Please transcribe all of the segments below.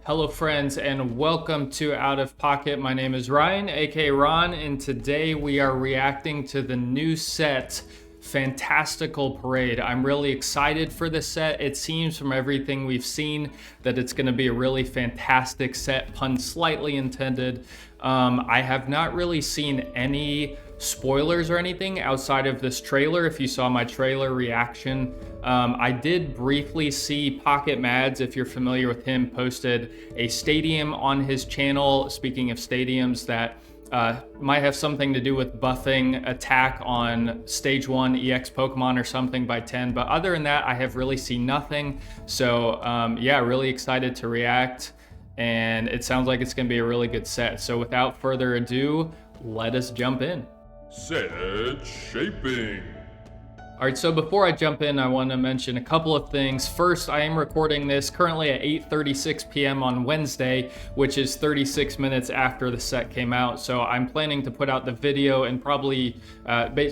Hello friends and welcome to Out of Pocket. My name is Ryan, aka Ron, and today we are reacting to the new set, Fantastical Parade. I'm really excited for this set. It seems from everything we've seen that it's going to be a really fantastic set, pun slightly intended. I have not really seen any spoilers or anything outside of this trailer. If you saw my trailer reaction, I did briefly see Pocket Mads, if you're familiar with him, posted a stadium on his channel. Speaking of stadiums, that might have something to do with buffing attack on stage 1 EX Pokemon or something by 10. But other than that, I have really seen nothing. So yeah, really excited to react. And it sounds like it's going to be a really good set. So without further ado, let us jump in. Set shaping. All right, so before I jump in, I want to mention a couple of things. First, I am recording this currently at 8:36 p.m. on Wednesday, which is 36 minutes after the set came out. So I'm planning to put out the video and probably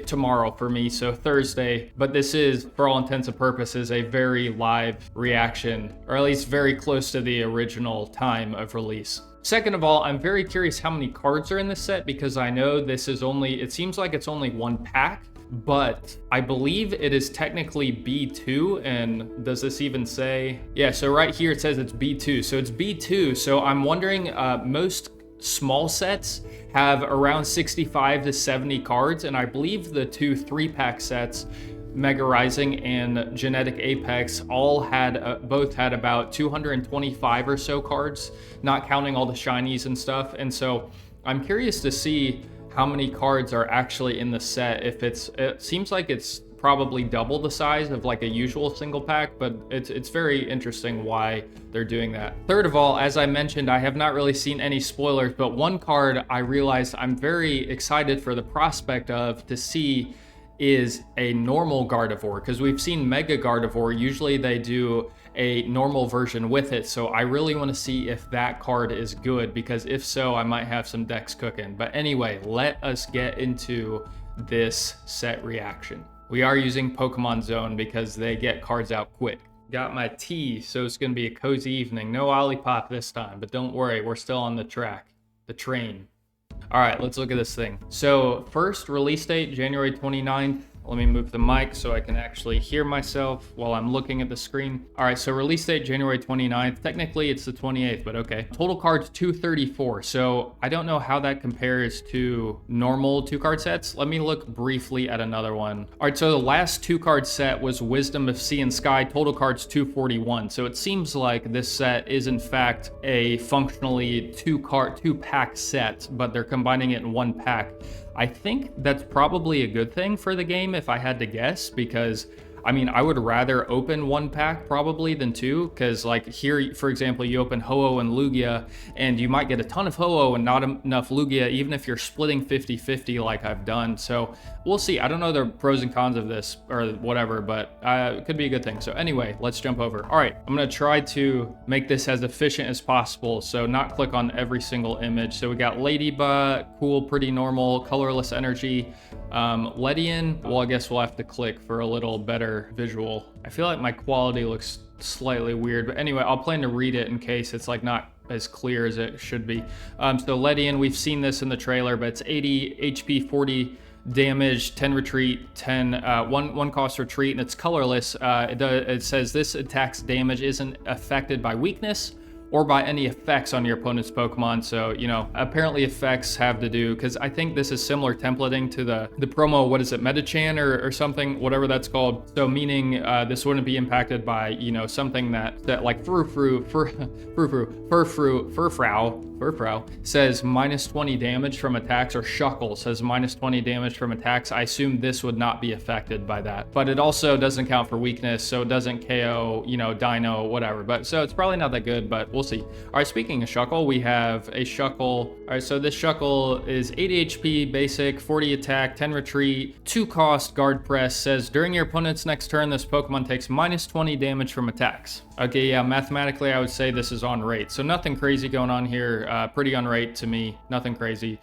tomorrow for me, so Thursday. But this is, for all intents and purposes, a very live reaction, or at least very close to the original time of release. Second of all, I'm very curious how many cards are in this set, because I know this is only, it seems like it's only one pack, but I believe it is technically B2. And does this even say? Yeah, so right here it says it's B2. So it's B2. So I'm wondering, most small sets have around 65 to 70 cards. And I believe the two 3-pack sets, Mega Rising and Genetic Apex, all had both had about 225 or so cards, not counting all the shinies and stuff. And so I'm curious to see how many cards are actually in the set. If it seems like it's probably double the size of like a usual single pack, but it's very interesting why they're doing that. Third of all, as I mentioned, I have not really seen any spoilers, but one card I realized I'm very excited for the prospect of to see is a normal Gardevoir, because we've seen Mega Gardevoir. Usually they do a normal version with it, so I really want to see if that card is good, because if so, I might have some decks cooking. But anyway, let us get into this set reaction. We are using Pokemon Zone because they get cards out quick. Got my tea, so it's going to be a cozy evening. No Olipop this time, but don't worry, we're still on the train. All right, let's look at this thing. So first release date, January 29th. Let me move the mic so I can actually hear myself while I'm looking at the screen. All right, so release date, January 29th. Technically, it's the 28th, but okay. Total cards, 234. So I don't know how that compares to normal 2-card sets. Let me look briefly at another one. All right, so the last 2-card set was Wisdom of Sea and Sky. Total cards, 241. So it seems like this set is in fact a functionally 2-pack set, but they're combining it in one pack. I think that's probably a good thing for the game if I had to guess, because I mean, I would rather open one pack probably than two, because like here, for example, you open Ho-Oh and Lugia, and you might get a ton of Ho-Oh and not enough Lugia, even if you're splitting 50-50 like I've done. So we'll see. I don't know the pros and cons of this or whatever, but it could be a good thing. So anyway, let's jump over. All right, I'm going to try to make this as efficient as possible, so not click on every single image. So we got Ladybug, cool, pretty normal, colorless energy. Ledian, well, I guess we'll have to click for a little better visual. I feel like my quality looks slightly weird, but anyway, I'll plan to read it in case it's like not as clear as it should be. So Ledian, we've seen this in the trailer, but it's 80 HP, 40 damage, 10 retreat, 10 one cost retreat, and it's colorless. It says this attack's damage isn't affected by weakness or by any effects on your opponent's Pokemon. So, you know, apparently effects have to do, because I think this is similar templating to the promo, what is it, Metachan or something, whatever that's called. So meaning this wouldn't be impacted by, you know, something that like Furfrou says minus 20 damage from attacks, or Shuckle says minus 20 damage from attacks. I assume this would not be affected by that, but it also doesn't count for weakness, so it doesn't KO, you know, Dino, whatever. But so it's probably not that good, but we'll see. All right, speaking of Shuckle, we have a Shuckle. All right, so this Shuckle is 80 HP basic, 40 attack, 10 retreat, 2 cost, guard press. Says during your opponent's next turn, this Pokemon takes minus 20 damage from attacks. Okay, yeah, mathematically, I would say this is on rate. So nothing crazy going on here. Pretty on rate to me, nothing crazy.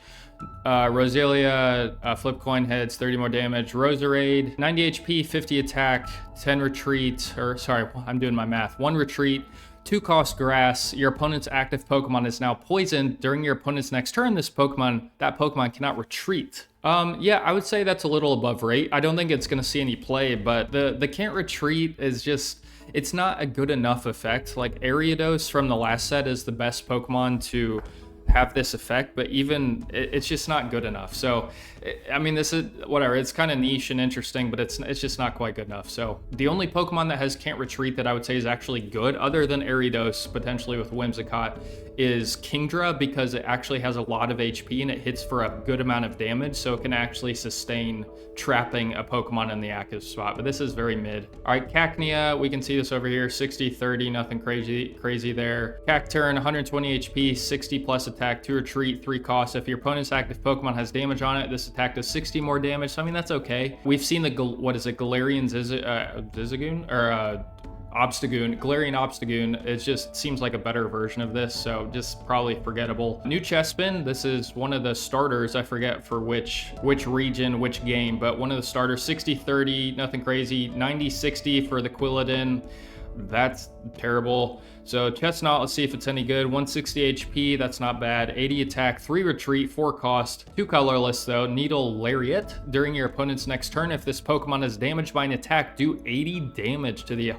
Roselia, flip coin heads, 30 more damage. Roserade, 90 HP, 50 attack, 10 retreat, or sorry, I'm doing my math. 1 retreat, 2 cost grass. Your opponent's active Pokemon is now poisoned. During your opponent's next turn, that Pokemon cannot retreat. Yeah, I would say that's a little above rate. I don't think it's going to see any play, but the can't retreat is just, it's not a good enough effect. Like Ariados from the last set is the best Pokemon to have this effect, but even it's just not good enough. So I mean, this is whatever, it's kind of niche and interesting, but it's just not quite good enough. So the only Pokemon that has can't retreat that I would say is actually good, other than Ariados potentially with Whimsicott, is Kingdra, because it actually has a lot of HP and it hits for a good amount of damage, so it can actually sustain trapping a Pokemon in the active spot. But this is very mid. All right, Cacnea, we can see this over here, 60-30, nothing crazy there. Cacturn, 120 HP, 60 plus attack, 2 retreat, 3 cost. If your opponent's active Pokemon has damage on it, this attack does 60 more damage. So I mean, that's okay. We've seen the Galarian Zigzagoon or Obstagoon, Galarian Obstagoon. It just seems like a better version of this, so just probably forgettable. New Chespin, this is one of the starters. I forget for which region, which game, but one of the starters. 60-30, nothing crazy. 90-60 for the Quilladin. That's terrible. So Chestnut, let's see if it's any good. 160 HP, that's not bad. 80 attack, 3 retreat, 4 cost, 2 colorless though. Needle Lariat. During your opponent's next turn, if this Pokemon is damaged by an attack, do 80 damage to the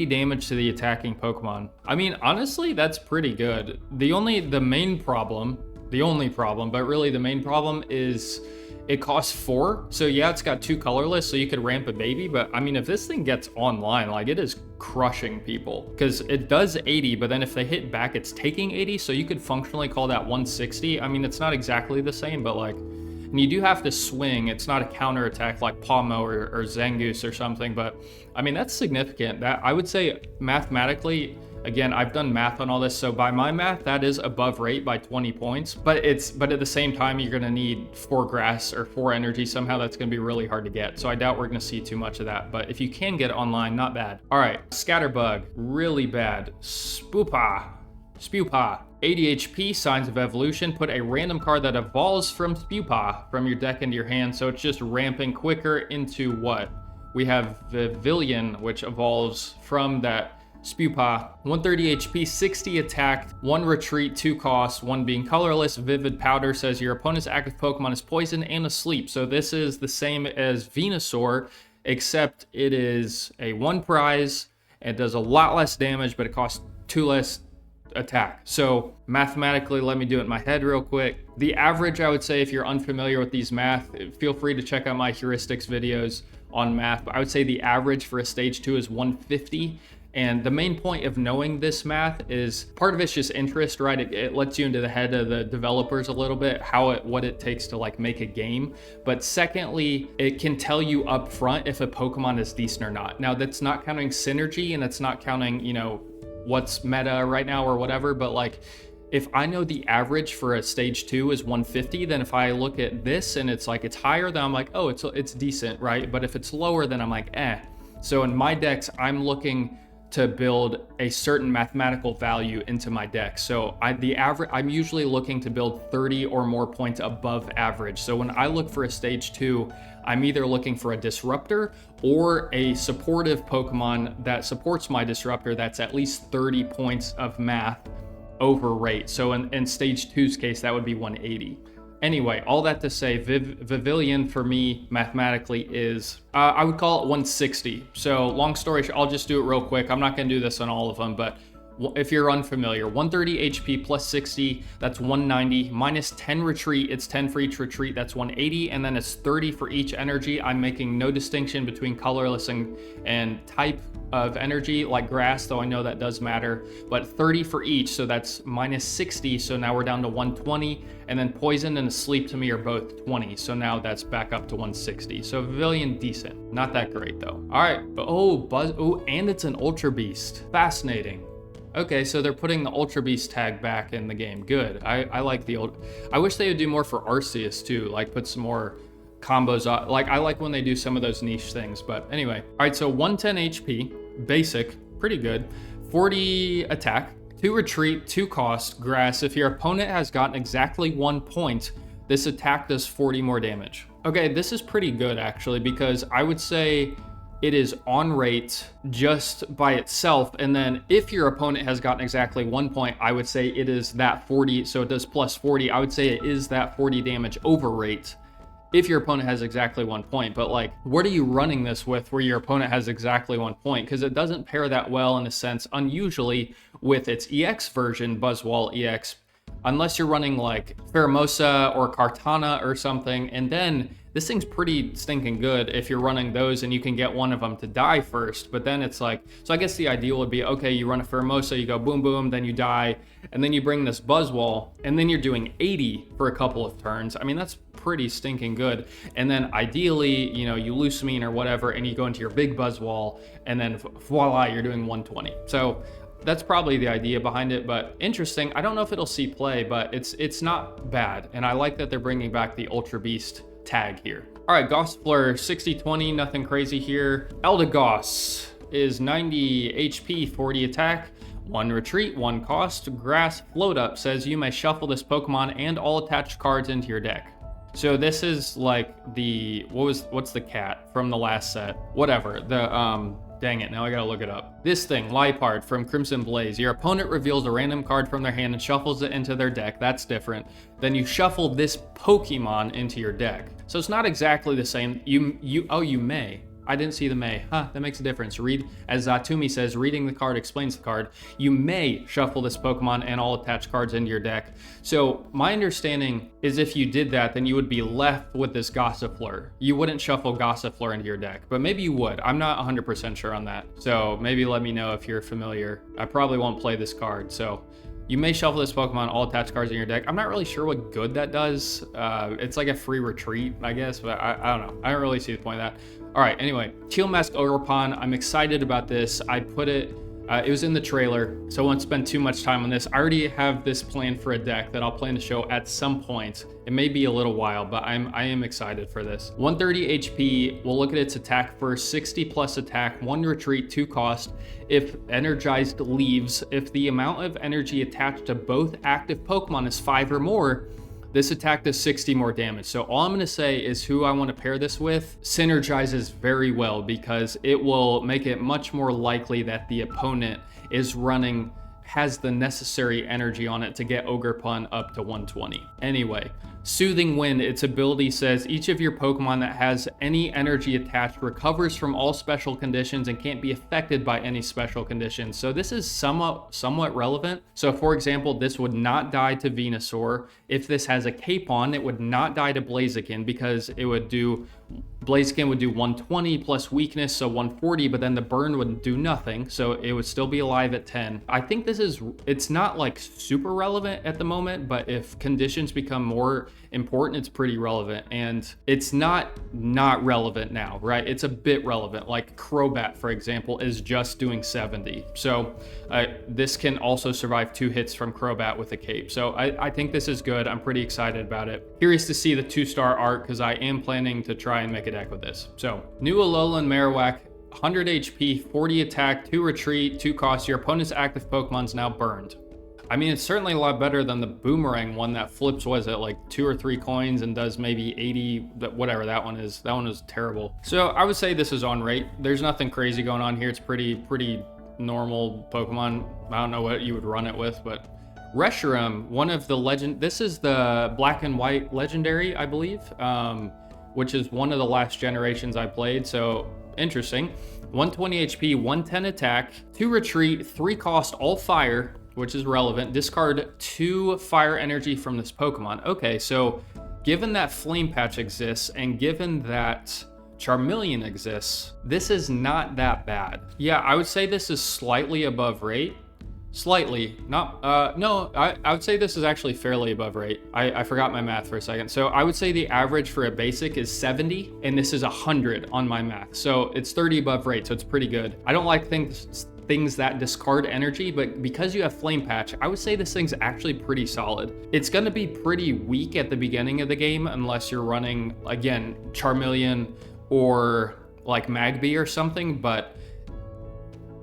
damage to the attacking Pokemon. I mean, honestly, that's pretty good. The main problem, but really the main problem is it costs 4. So yeah, it's got 2 colorless, so you could ramp a baby, but I mean, if this thing gets online, like, it is crushing people, because it does 80, but then if they hit back, it's taking 80, so you could functionally call that 160. I mean, it's not exactly the same, but like, and you do have to swing. It's not a counter attack like Pawmo or Zangoose or something, but I mean, that's significant. That, I would say, mathematically, again, I've done math on all this, so by my math, that is above rate by 20 points. But at the same time, you're gonna need 4 grass or 4 energy. Somehow that's gonna be really hard to get. So I doubt we're gonna see too much of that. But if you can get it online, not bad. All right, Scatterbug, really bad. Spewpaw, 80 HP, Signs of Evolution. Put a random card that evolves from Spewpaw from your deck into your hand. So it's just ramping quicker into what? We have Vivillon, which evolves from that Spewpaw. 130 HP, 60 attack, 1 retreat, 2 cost, 1 being colorless. Vivid Powder says your opponent's active Pokemon is poisoned and asleep. So this is the same as Venusaur, except it is a 1 prize. It does a lot less damage, but it costs 2 less attack. So mathematically, let me do it in my head real quick. The average, I would say, if you're unfamiliar with these math, feel free to check out my heuristics videos on math, but I would say the average for a stage 2 is 150. And the main point of knowing this math is, part of it's just interest, right? It lets you into the head of the developers a little bit, what it takes to like make a game. But secondly, it can tell you up front if a Pokemon is decent or not. Now, that's not counting synergy, and it's not counting, you know, what's meta right now or whatever, but like, if I know the average for a stage 2 is 150, then if I look at this and it's like it's higher, then I'm like, oh, it's decent, right? But if it's lower, then I'm like, eh. So in my decks, I'm looking to build a certain mathematical value into my deck. So I'm usually looking to build 30 or more points above average. So when I look for a stage 2, I'm either looking for a disruptor or a supportive Pokemon that supports my disruptor that's at least 30 points of math over rate. So in stage 2's case, that would be 180. Anyway, all that to say, Vivillon for me mathematically is, I would call it 160. So long story short, I'll just do it real quick. I'm not going to do this on all of them, but if you're unfamiliar, 130 HP plus 60, that's 190, minus 10 retreat, it's 10 for each retreat, that's 180, and then it's 30 for each energy. I'm making no distinction between colorless and type of energy, like grass, though I know that does matter, but 30 for each, so that's minus 60, so now we're down to 120, and then poison and asleep to me are both 20, so now that's back up to 160. So Vivillon, decent. Not that great, though. All right, but and it's an Ultra Beast. Fascinating. Okay, so they're putting the Ultra Beast tag back in the game. Good. I like the old. I wish they would do more for Arceus too, like put some more combos on. Like, I like when they do some of those niche things, but anyway. All right, so 110 HP, basic, pretty good. 40 attack, 2 retreat, 2 cost, grass. If your opponent has gotten exactly 1 point, this attack does 40 more damage. Okay, this is pretty good actually, because I would say it is on rate just by itself. And then if your opponent has gotten exactly 1 point, I would say it is that 40. So it does plus 40. I would say it is that 40 damage over rate if your opponent has exactly 1 point. But like, what are you running this with where your opponent has exactly 1 point? Because it doesn't pair that well in a sense, unusually, with its EX version, Buzzwall EX, unless you're running like Pheromosa or Kartana or something. And then this thing's pretty stinking good if you're running those and you can get one of them to die first. But then it's like, so I guess the ideal would be, okay, you run a Pheromosa, you go boom, boom, then you die, and then you bring this Buzzwall, and then you're doing 80 for a couple of turns. I mean, that's pretty stinking good. And then ideally, you know, you Lucamine or whatever, and you go into your big Buzzwall, and then voila, you're doing 120. So that's probably the idea behind it, but interesting. I don't know if it'll see play, but it's not bad. And I like that they're bringing back the Ultra Beast tag here. All right, Gossifleur, 60-20, nothing crazy here. Eldegoss is 90 HP, 40 attack, 1 retreat, 1 cost. Grass Float Up says you may shuffle this Pokemon and all attached cards into your deck. So this is like the, what's the cat from the last set? Whatever, dang it, now I gotta look it up. This thing, Liepard from Crimson Blaze. Your opponent reveals a random card from their hand and shuffles it into their deck. That's different. Then you shuffle this Pokemon into your deck. So it's not exactly the same. You may. I didn't see the may. Huh, that makes a difference. Read, as Zatumi says, reading the card explains the card. You may shuffle this Pokemon and all attached cards into your deck. So my understanding is if you did that, then you would be left with this Gossifleur. You wouldn't shuffle Gossifleur into your deck, but maybe you would. I'm not 100% sure on that. So maybe let me know if you're familiar. I probably won't play this card, so you may shuffle this Pokemon, all attached cards in your deck. I'm not really sure what good that does. It's like a free retreat, I guess, but I don't know. I don't really see the point of that. All right, anyway, Teal Mask Ogerpon. I'm excited about this. I put it, it was in the trailer, so I won't spend too much time on this. I already have this planned for a deck that I'll plan to show at some point. It may be a little while, but I am excited for this. 130 HP, we'll look at its attack first, 60 plus attack, 1 retreat, 2 cost. If energized leaves, if the amount of energy attached to both active Pokemon is 5 or more, this attack does 60 more damage. So all I'm going to say is who I want to pair this with synergizes very well because it will make it much more likely that the opponent has the necessary energy on it to get Ogerpon up to 120. Anyway, Soothing Wind, its ability says each of your Pokemon that has any energy attached recovers from all special conditions and can't be affected by any special conditions. So this is somewhat relevant. So for example, this would not die to Venusaur. If this has a cape on, it would not die to Blaziken because Blaziken would do 120 plus weakness, so 140, but then the burn would do nothing, so it would still be alive at 10. I think it's not like super relevant at the moment, but if conditions become more important, it's pretty relevant. And it's not relevant now, right? It's a bit relevant. Like Crobat, for example, is just doing 70. So this can also survive 2 hits from Crobat with a cape. So I think this is good. I'm pretty excited about it. Curious to see the 2-star art because I am planning to try and make a deck with this. So new Alolan Marowak, 100 HP, 40 attack, 2 retreat, 2 cost. Your opponent's active Pokemon's now burned. I mean, it's certainly a lot better than the Boomerang one that flips, was it like 2 or 3 coins and does maybe 80, whatever that one is. That one is terrible. So I would say this is on rate. There's nothing crazy going on here. It's pretty normal Pokemon. I don't know what you would run it with, but Reshiram, one of the this is the black and white legendary, I believe, which is one of the last generations I played. So interesting. 120 HP, 110 attack, 2 retreat, 3 cost, all fire, which is relevant. Discard 2 fire energy from this Pokemon. Okay, so given that Flame Patch exists and given that Charmeleon exists, this is not that bad. Yeah, I would say this is slightly above rate. Slightly, not, no, I would say this is actually fairly above rate. I forgot my math for a second. So I would say the average for a basic is 70, and this is 100 on my math. So it's 30 above rate, so it's pretty good. I don't like things that discard energy, but because you have Flame Patch, I would say this thing's actually pretty solid. It's gonna be pretty weak at the beginning of the game unless you're running, again, Charmeleon or like Magby or something, but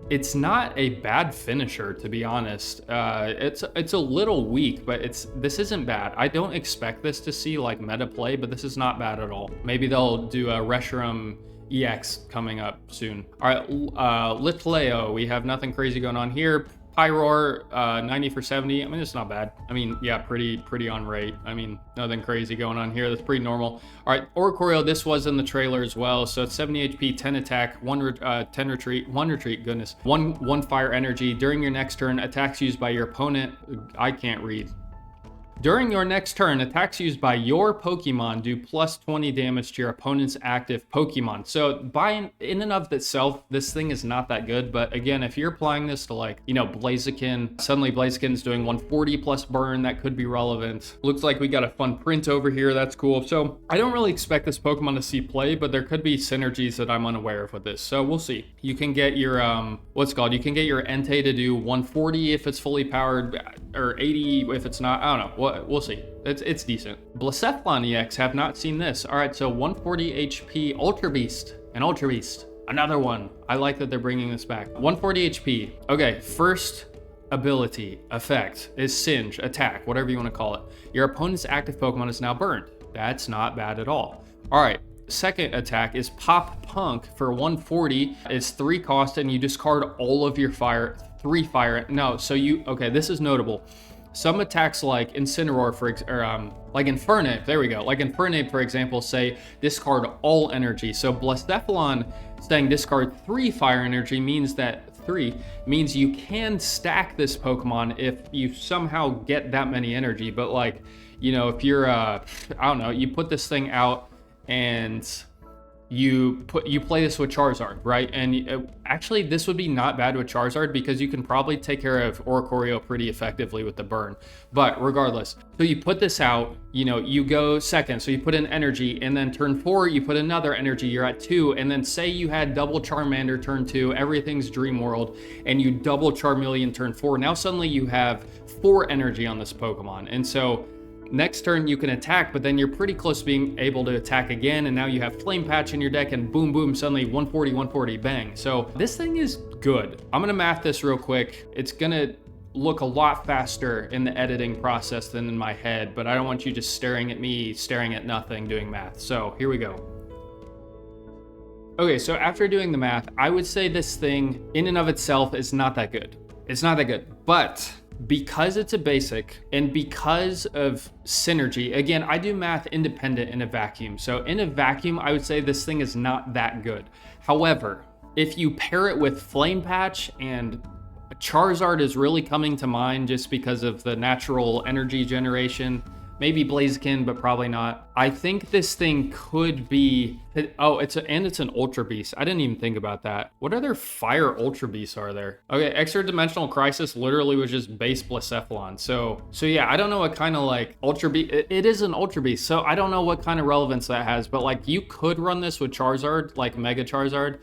it's not a bad finisher, to be honest. It's a little weak, but this isn't bad. I don't expect this to see like meta play, but this is not bad at all. Maybe they'll do a Reshiram EX coming up soon. All right, Litleo, we have nothing crazy going on here. Pyroar, 90 for 70. I mean, it's not bad. I mean, yeah, pretty on rate. I mean, nothing crazy going on here. That's pretty normal. All right, Oricorio, this was in the trailer as well. So it's 70 HP, 10 attack, 10 retreat, 1 retreat, goodness. 1 fire energy. During your next turn, attacks used by your opponent. I can't read. During your next turn, attacks used by your Pokemon do plus 20 damage to your opponent's active Pokemon. So in and of itself, this thing is not that good. But again, if you're applying this to like, you know, Blaziken, suddenly Blaziken's doing 140 plus burn, that could be relevant. Looks like we got a fun print over here. That's cool. So I don't really expect this Pokemon to see play, but there could be synergies that I'm unaware of with this. So we'll see. You can get your, you can get your Entei to do 140 if it's fully powered, or 80 if it's not. I don't know. We'll see. It's decent. Blacephalon EX, have not seen this. All right, so 140 HP Ultra Beast, and Ultra Beast, another one. I like that they're bringing this back. 140 HP. Okay, first ability effect is Singe, attack, whatever you want to call it. Your opponent's active Pokemon is now burned. That's not bad at all. All right. Second attack is Pop Punk for 140. It's 3 cost, and you discard all of your 3 fire. No, so okay, this is notable. Some attacks like Incineroar, like Infernape, there we go. Like Infernape, for example, say discard all energy. So Blacephalon saying discard 3 fire energy means that 3 means you can stack this Pokemon if you somehow get that many energy. But like, you know, if you're, I don't know, you put this thing out and you play this with Charizard, right? And actually this would be not bad with Charizard because you can probably take care of Oricorio pretty effectively with the burn. But regardless, so you put this out, you know, you go second, so you put in energy, and then turn 4 you put another energy, you're at 2, and then say you had double Charmander turn 2, everything's Dream World, and you double Charmeleon turn 4. Now suddenly you have 4 energy on this Pokemon, and so next turn you can attack, but then you're pretty close to being able to attack again, and now you have Flame Patch in your deck, and boom, boom, suddenly 140, bang. So this thing is good. I'm gonna math this real quick. It's gonna look a lot faster in the editing process than in my head, but I don't want you just staring at me, staring at nothing, doing math. So here we go. Okay, so after doing the math, I would say this thing in and of itself is not that good. It's not that good, but because it's a basic and because of synergy, again, I do math independent in a vacuum. So in a vacuum, I would say this thing is not that good. However, if you pair it with Flame Patch, and Charizard is really coming to mind just because of the natural energy generation, maybe Blaziken, but probably not. I think this thing could be, it's an Ultra Beast. I didn't even think about that. What other fire Ultra Beasts are there? Okay, Extra Dimensional Crisis literally was just base Blacephalon. So yeah, I don't know what kind of like Ultra Beast, it is an Ultra Beast. So I don't know what kind of relevance that has, but like you could run this with Charizard, like Mega Charizard,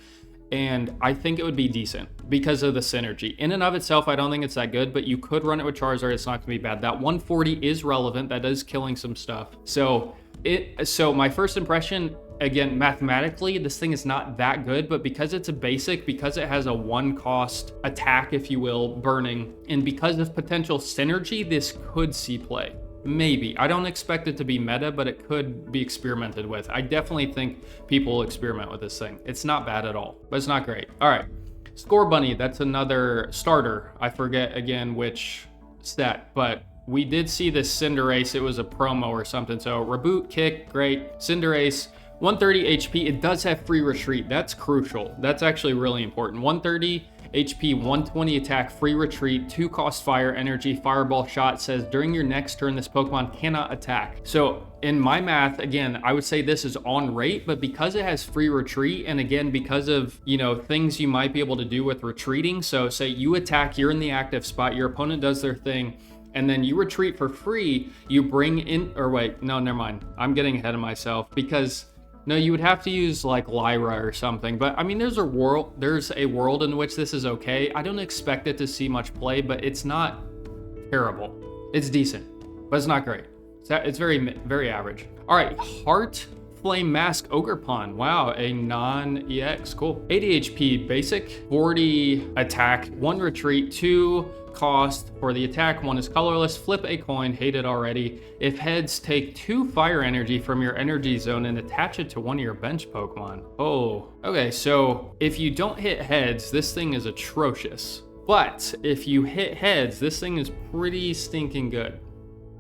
and I think it would be decent because of the synergy. In and of itself, I don't think it's that good, but you could run it with Charizard. It's not gonna be bad. That 140 is relevant. That is killing some stuff. So my first impression, again, mathematically, this thing is not that good, but because it's a basic, because it has a 1 cost attack, if you will, burning, and because of potential synergy, this could see play. Maybe. I don't expect it to be meta, but it could be experimented with. I definitely think people will experiment with this thing. It's not bad at all, but it's not great. All right. Score Bunny, that's another starter. I forget again which set, but we did see this Cinderace. It was a promo or something. So Reboot, Kick, great. Cinderace, 130 HP. It does have free retreat. That's crucial. That's actually really important. 130 HP, 120 attack, free retreat, 2 cost fire energy, fireball shot. Says during your next turn, this Pokemon cannot attack. So in my math, again, I would say this is on rate, but because it has free retreat, and again, because of, you know, things you might be able to do with retreating. So say you attack, you're in the active spot, your opponent does their thing, and then you retreat for free, you bring in, or wait, no, never mind. I'm getting ahead of myself because no, you would have to use like Lyra or something, but I mean, there's a world in which this is okay. I don't expect it to see much play, but it's not terrible. It's decent, but it's not great. It's very, very average. All right, Heart Flame Mask Ogerpon. Wow, a non-EX. Cool. 80 HP basic, 40 attack, 1 retreat, 2 cost for the attack. 1 is colorless. Flip a coin. Hate it already. If heads, take 2 fire energy from your energy zone and attach it to one of your bench Pokemon. Oh, okay. So if you don't hit heads, this thing is atrocious. But if you hit heads, this thing is pretty stinking good.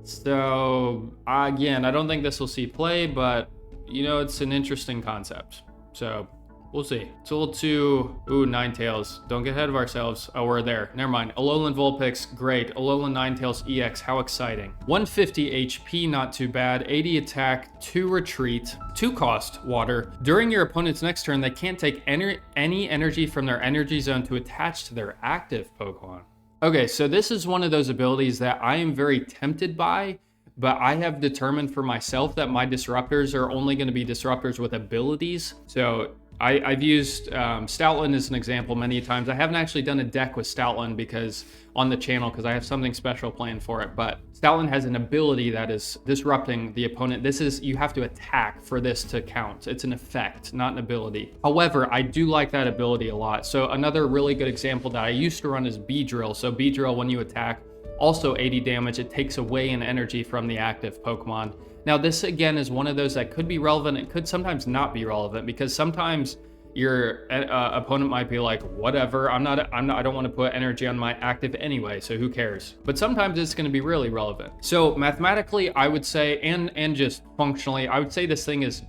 So again, I don't think this will see play, but you know, it's an interesting concept. So we'll see. It's a little too, ooh, Ninetales. Don't get ahead of ourselves. Oh, we're there. Never mind. Alolan Vulpix, great. Alolan Ninetales EX, how exciting. 150 HP, not too bad. 80 attack, 2 retreat, 2 cost water. During your opponent's next turn, they can't take any energy from their energy zone to attach to their active Pokemon. Okay, so this is one of those abilities that I am very tempted by, but I have determined for myself that my disruptors are only going to be disruptors with abilities. So I've used Stoutland as an example many times. I haven't actually done a deck with Stoutland because on the channel because I have something special planned for it. But Stoutland has an ability that is disrupting the opponent. This is, you have to attack for this to count. It's an effect, not an ability. However, I do like that ability a lot. So another really good example that I used to run is Beedrill. So Beedrill, when you attack, also 80 damage. It takes away an energy from the active Pokemon. Now, this again is one of those that could be relevant. It could sometimes not be relevant because sometimes your opponent might be like, whatever, I don't want to put energy on my active anyway, so who cares? But sometimes it's going to be really relevant. So mathematically, I would say, and just functionally, I would say this thing is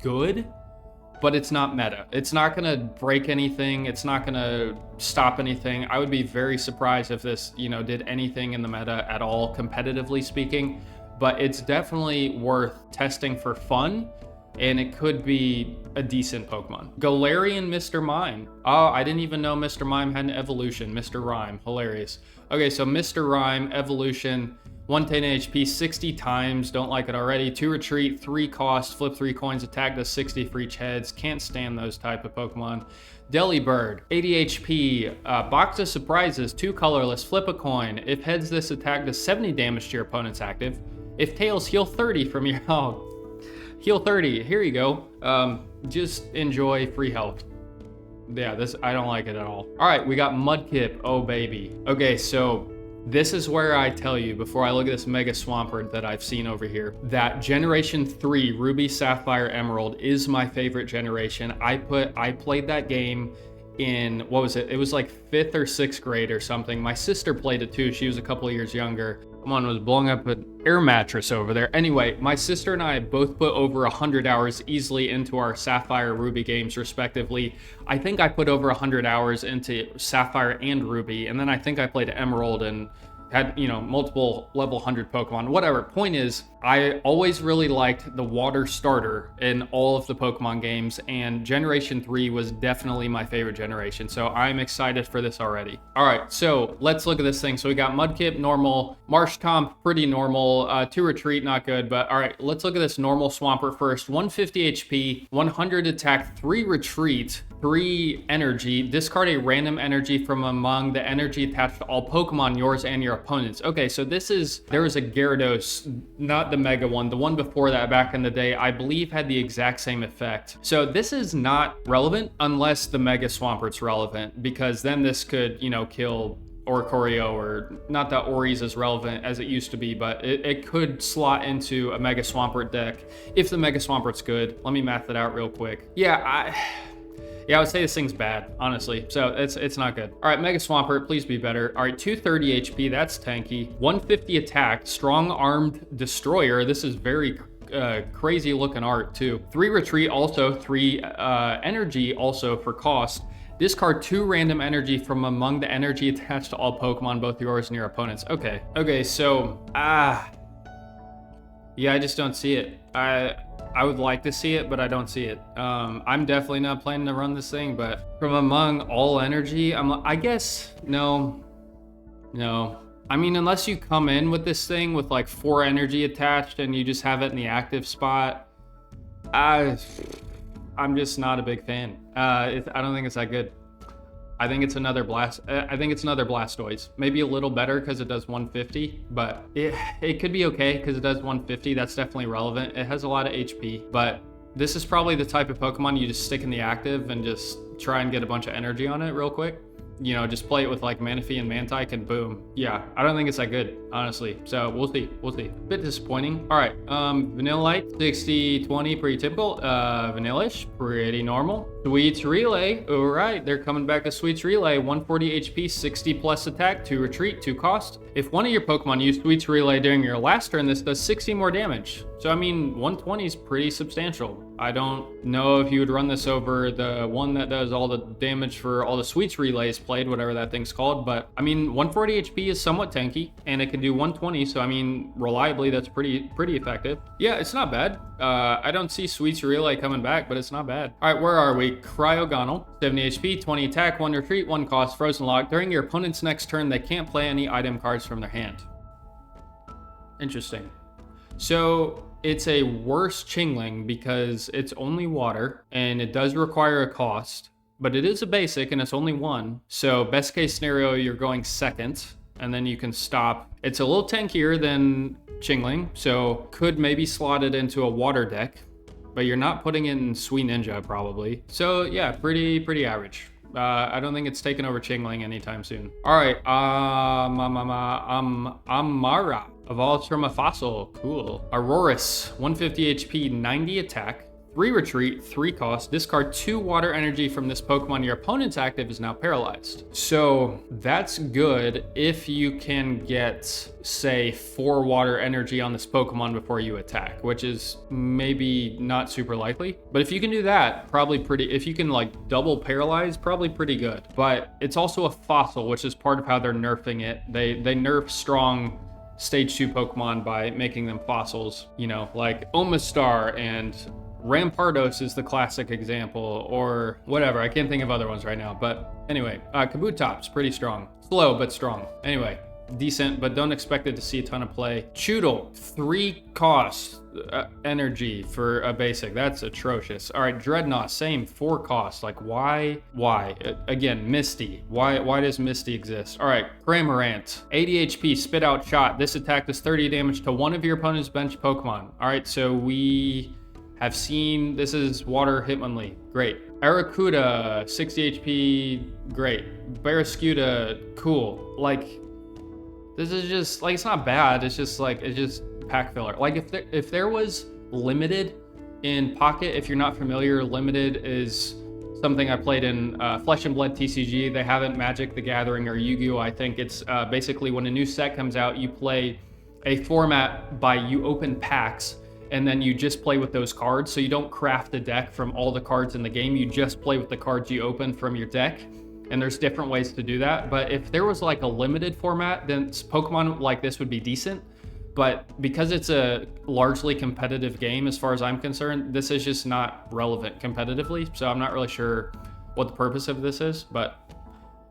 good, but it's not meta. It's not going to break anything. It's not going to stop anything. I would be very surprised if this, you know, did anything in the meta at all, competitively speaking. But it's definitely worth testing for fun, and it could be a decent Pokemon. Galarian Mr. Mime. Oh, I didn't even know Mr. Mime had an evolution. Mr. Rhyme, hilarious. Okay, so Mr. Rhyme, evolution, 110 HP, 60 times, don't like it already. 2 retreat, 3 cost, flip 3 coins, attack does 60 for each heads. Can't stand those type of Pokemon. Delibird, 80 HP, box of surprises, 2 colorless, flip a coin. If heads, this attack does 70 damage to your opponent's active. If tails, heal 30 from your, heal 30, here you go. Just enjoy free health. Yeah, this, I don't like it at all. All right, we got Mudkip, oh baby. Okay, so this is where I tell you, before I look at this Mega Swampert that I've seen over here, that Generation 3, Ruby, Sapphire, Emerald is my favorite generation. I played that game in, what was it? It was like 5th or 6th grade or something. My sister played it too. She was a couple of years younger. Someone was blowing up an air mattress over there. Anyway, my sister and I both put over 100 hours easily into our Sapphire, Ruby games, respectively. I think I put over 100 hours into Sapphire and Ruby, and then I think I played Emerald and had, you know, multiple level 100 Pokemon, whatever. Point is, I always really liked the water starter in all of the Pokemon games, and Generation 3 was definitely my favorite generation, so I'm excited for this already. All right, so let's look at this thing. So we got Mudkip, normal, Marshtomp, pretty normal, 2 retreat, not good, but all right, let's look at this normal Swampert first. 150 HP, 100 attack, 3 retreat, 3 energy, discard a random energy from among the energy attached to all Pokemon, yours and your opponents. Okay, so there was a Gyarados, not the Mega one, the one before that back in the day, I believe had the exact same effect. So this is not relevant unless the Mega Swampert's relevant, because then this could, you know, kill Oricorio, or not that Ori's as relevant as it used to be, but it could slot into a Mega Swampert deck if the Mega Swampert's good. Let me math it out real quick. Yeah, I would say this thing's bad, honestly. So it's not good. All right, Mega Swampert, please be better. All right, 230 HP, that's tanky. 150 attack, strong armed destroyer. This is very crazy looking art too. 3 retreat, also 3 energy, also for cost. Discard 2 random energy from among the energy attached to all Pokemon, both yours and your opponents. Okay, so yeah, I just don't see it. I would like to see it, but I don't see it. I'm definitely not planning to run this thing, but from among all energy, I guess, no. I mean, unless you come in with this thing with like 4 energy attached and you just have it in the active spot, I'm just not a big fan. I don't think it's that good. I think it's another Blastoise. Maybe a little better because it does 150, but it could be okay because it does 150. That's definitely relevant. It has a lot of HP, but this is probably the type of Pokemon you just stick in the active and just try and get a bunch of energy on it real quick. You know, just play it with like Manaphy and Mantike and boom. Yeah, I don't think it's that good, honestly. So we'll see. Bit disappointing. All right, Vanillite, 60-20, pretty typical. Vanillish, pretty normal. Sweets Relay, all right, they're coming back to Sweets Relay. 140 HP, 60 plus attack, 2 retreat, 2 cost. If one of your Pokemon used Sweets Relay during your last turn, this does 60 more damage. So I mean, 120 is pretty substantial. I don't know if you would run this over the one that does all the damage for all the Sweets Relays played, whatever that thing's called, but I mean, 140 HP is somewhat tanky, and it can do 120, so I mean, reliably, that's pretty effective. Yeah, it's not bad. I don't see Sweets Relay coming back, but it's not bad. All right, where are we? Cryogonal, 70 HP, 20 attack, 1 retreat, 1 cost, Frozen Lock. During your opponent's next turn, they can't play any item cards from their hand. Interesting. So it's a worse Chingling because it's only water and it does require a cost, but it is a basic and it's only 1. So best case scenario, you're going second and then you can stop. It's a little tankier than Chingling, so could maybe slot it into a water deck, but you're not putting it in Sweet Ninja probably. So yeah, pretty average. I don't think it's taken over Chingling anytime soon. All right, Amara evolves from a fossil. Cool. Aurorus, 150 HP, 90 attack, 3 retreat, 3 cost. Discard 2 water energy from this Pokemon. Your opponent's active is now paralyzed. So that's good if you can get, say, 4 water energy on this Pokemon before you attack, which is maybe not super likely. But if you can do that, probably pretty, if you can like double paralyze, probably pretty good. But it's also a fossil, which is part of how they're nerfing it. They nerf strong stage 2 Pokemon by making them fossils, you know, like Omastar and Rampardos is the classic example, or whatever. I can't think of other ones right now, but anyway, Kabutops, pretty strong. Slow, but strong. Anyway, decent, but don't expect it to see a ton of play. Choodle, 3 cost energy for a basic. That's atrocious. All right, Dreadnought, same, 4 cost. Like, why? Again, Misty. Why does Misty exist? All right, Cramorant, 80 HP, spit out shot. This attack does 30 damage to one of your opponent's bench Pokemon. All right, so we have seen, this is Water Hitmonlee, great. Arrokuda, 60 HP, great. Barraskewda, cool. Like, this is just, like, it's not bad, it's just pack filler. Like, if there was limited in Pocket, if you're not familiar, limited is something I played in Flesh and Blood TCG. They haven't Magic the Gathering or Yu-Gi-Oh! I think it's basically when a new set comes out, you play a format by you open packs, and then you just play with those cards. So you don't craft a deck from all the cards in the game. You just play with the cards you open from your deck. And there's different ways to do that. But if there was like a limited format, then Pokemon like this would be decent. But because it's a largely competitive game, as far as I'm concerned, this is just not relevant competitively. So I'm not really sure what the purpose of this is, but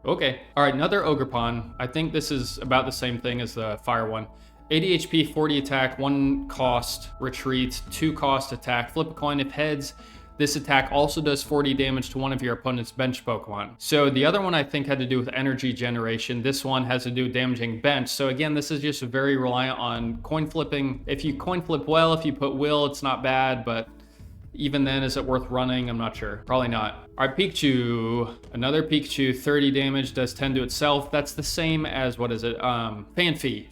okay. All right, another Ogerpon. I think this is about the same thing as the fire one. 80 HP, 40 attack, 1 cost, retreat, 2 cost attack. Flip a coin if heads. This attack also does 40 damage to one of your opponent's bench Pokemon. So the other one I think had to do with energy generation. This one has to do with damaging bench. So again, this is just very reliant on coin flipping. If you coin flip well, if you put will, it's not bad, but even then, is it worth running? I'm not sure. Probably not. All right, Pikachu. Another Pikachu, 30 damage, does 10 to itself. That's the same as, what is it? Fanfi.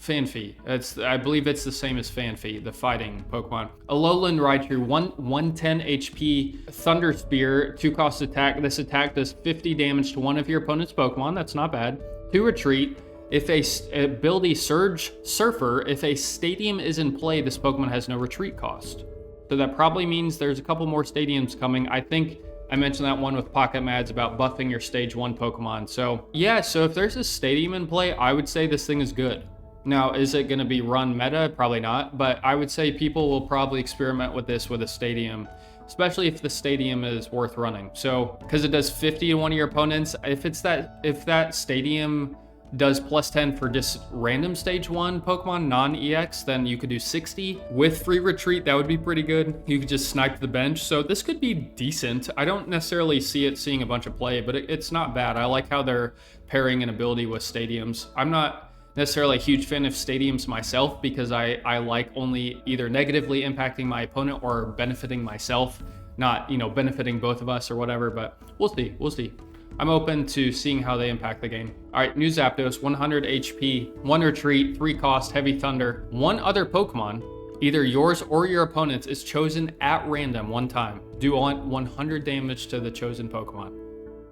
I believe it's the same as Fanfi, the fighting Pokemon. Alolan Raichu, 110 HP, Thunder Spear, 2 cost attack. This attack does 50 damage to one of your opponent's Pokemon. That's not bad. 2 retreat. If a ability Surge Surfer, if a stadium is in play, this Pokemon has no retreat cost. So that probably means there's a couple more stadiums coming. I think I mentioned that one with Pocket Mads about buffing your stage 1 Pokemon. So yeah, so if there's a stadium in play, I would say this thing is good. Now, is it going to be run meta? Probably not, but I would say people will probably experiment with this with a stadium, especially if the stadium is worth running. So, because it does 50 to one of your opponents, if that stadium does plus 10 for just random stage 1 Pokemon, non-EX, then you could do 60. With free retreat, that would be pretty good. You could just snipe the bench. So this could be decent. I don't necessarily see it seeing a bunch of play, but it's not bad. I like how they're pairing an ability with stadiums. I'm not necessarily a huge fan of stadiums myself because I like only either negatively impacting my opponent or benefiting myself, not, you know, benefiting both of us or whatever, but we'll see. I'm open to seeing how they impact the game. All right, new Zapdos, 100 HP, 1 retreat, 3 cost, heavy thunder. 1 other Pokemon, either yours or your opponent's, is chosen at random 1 time. Do 100 damage to the chosen Pokemon.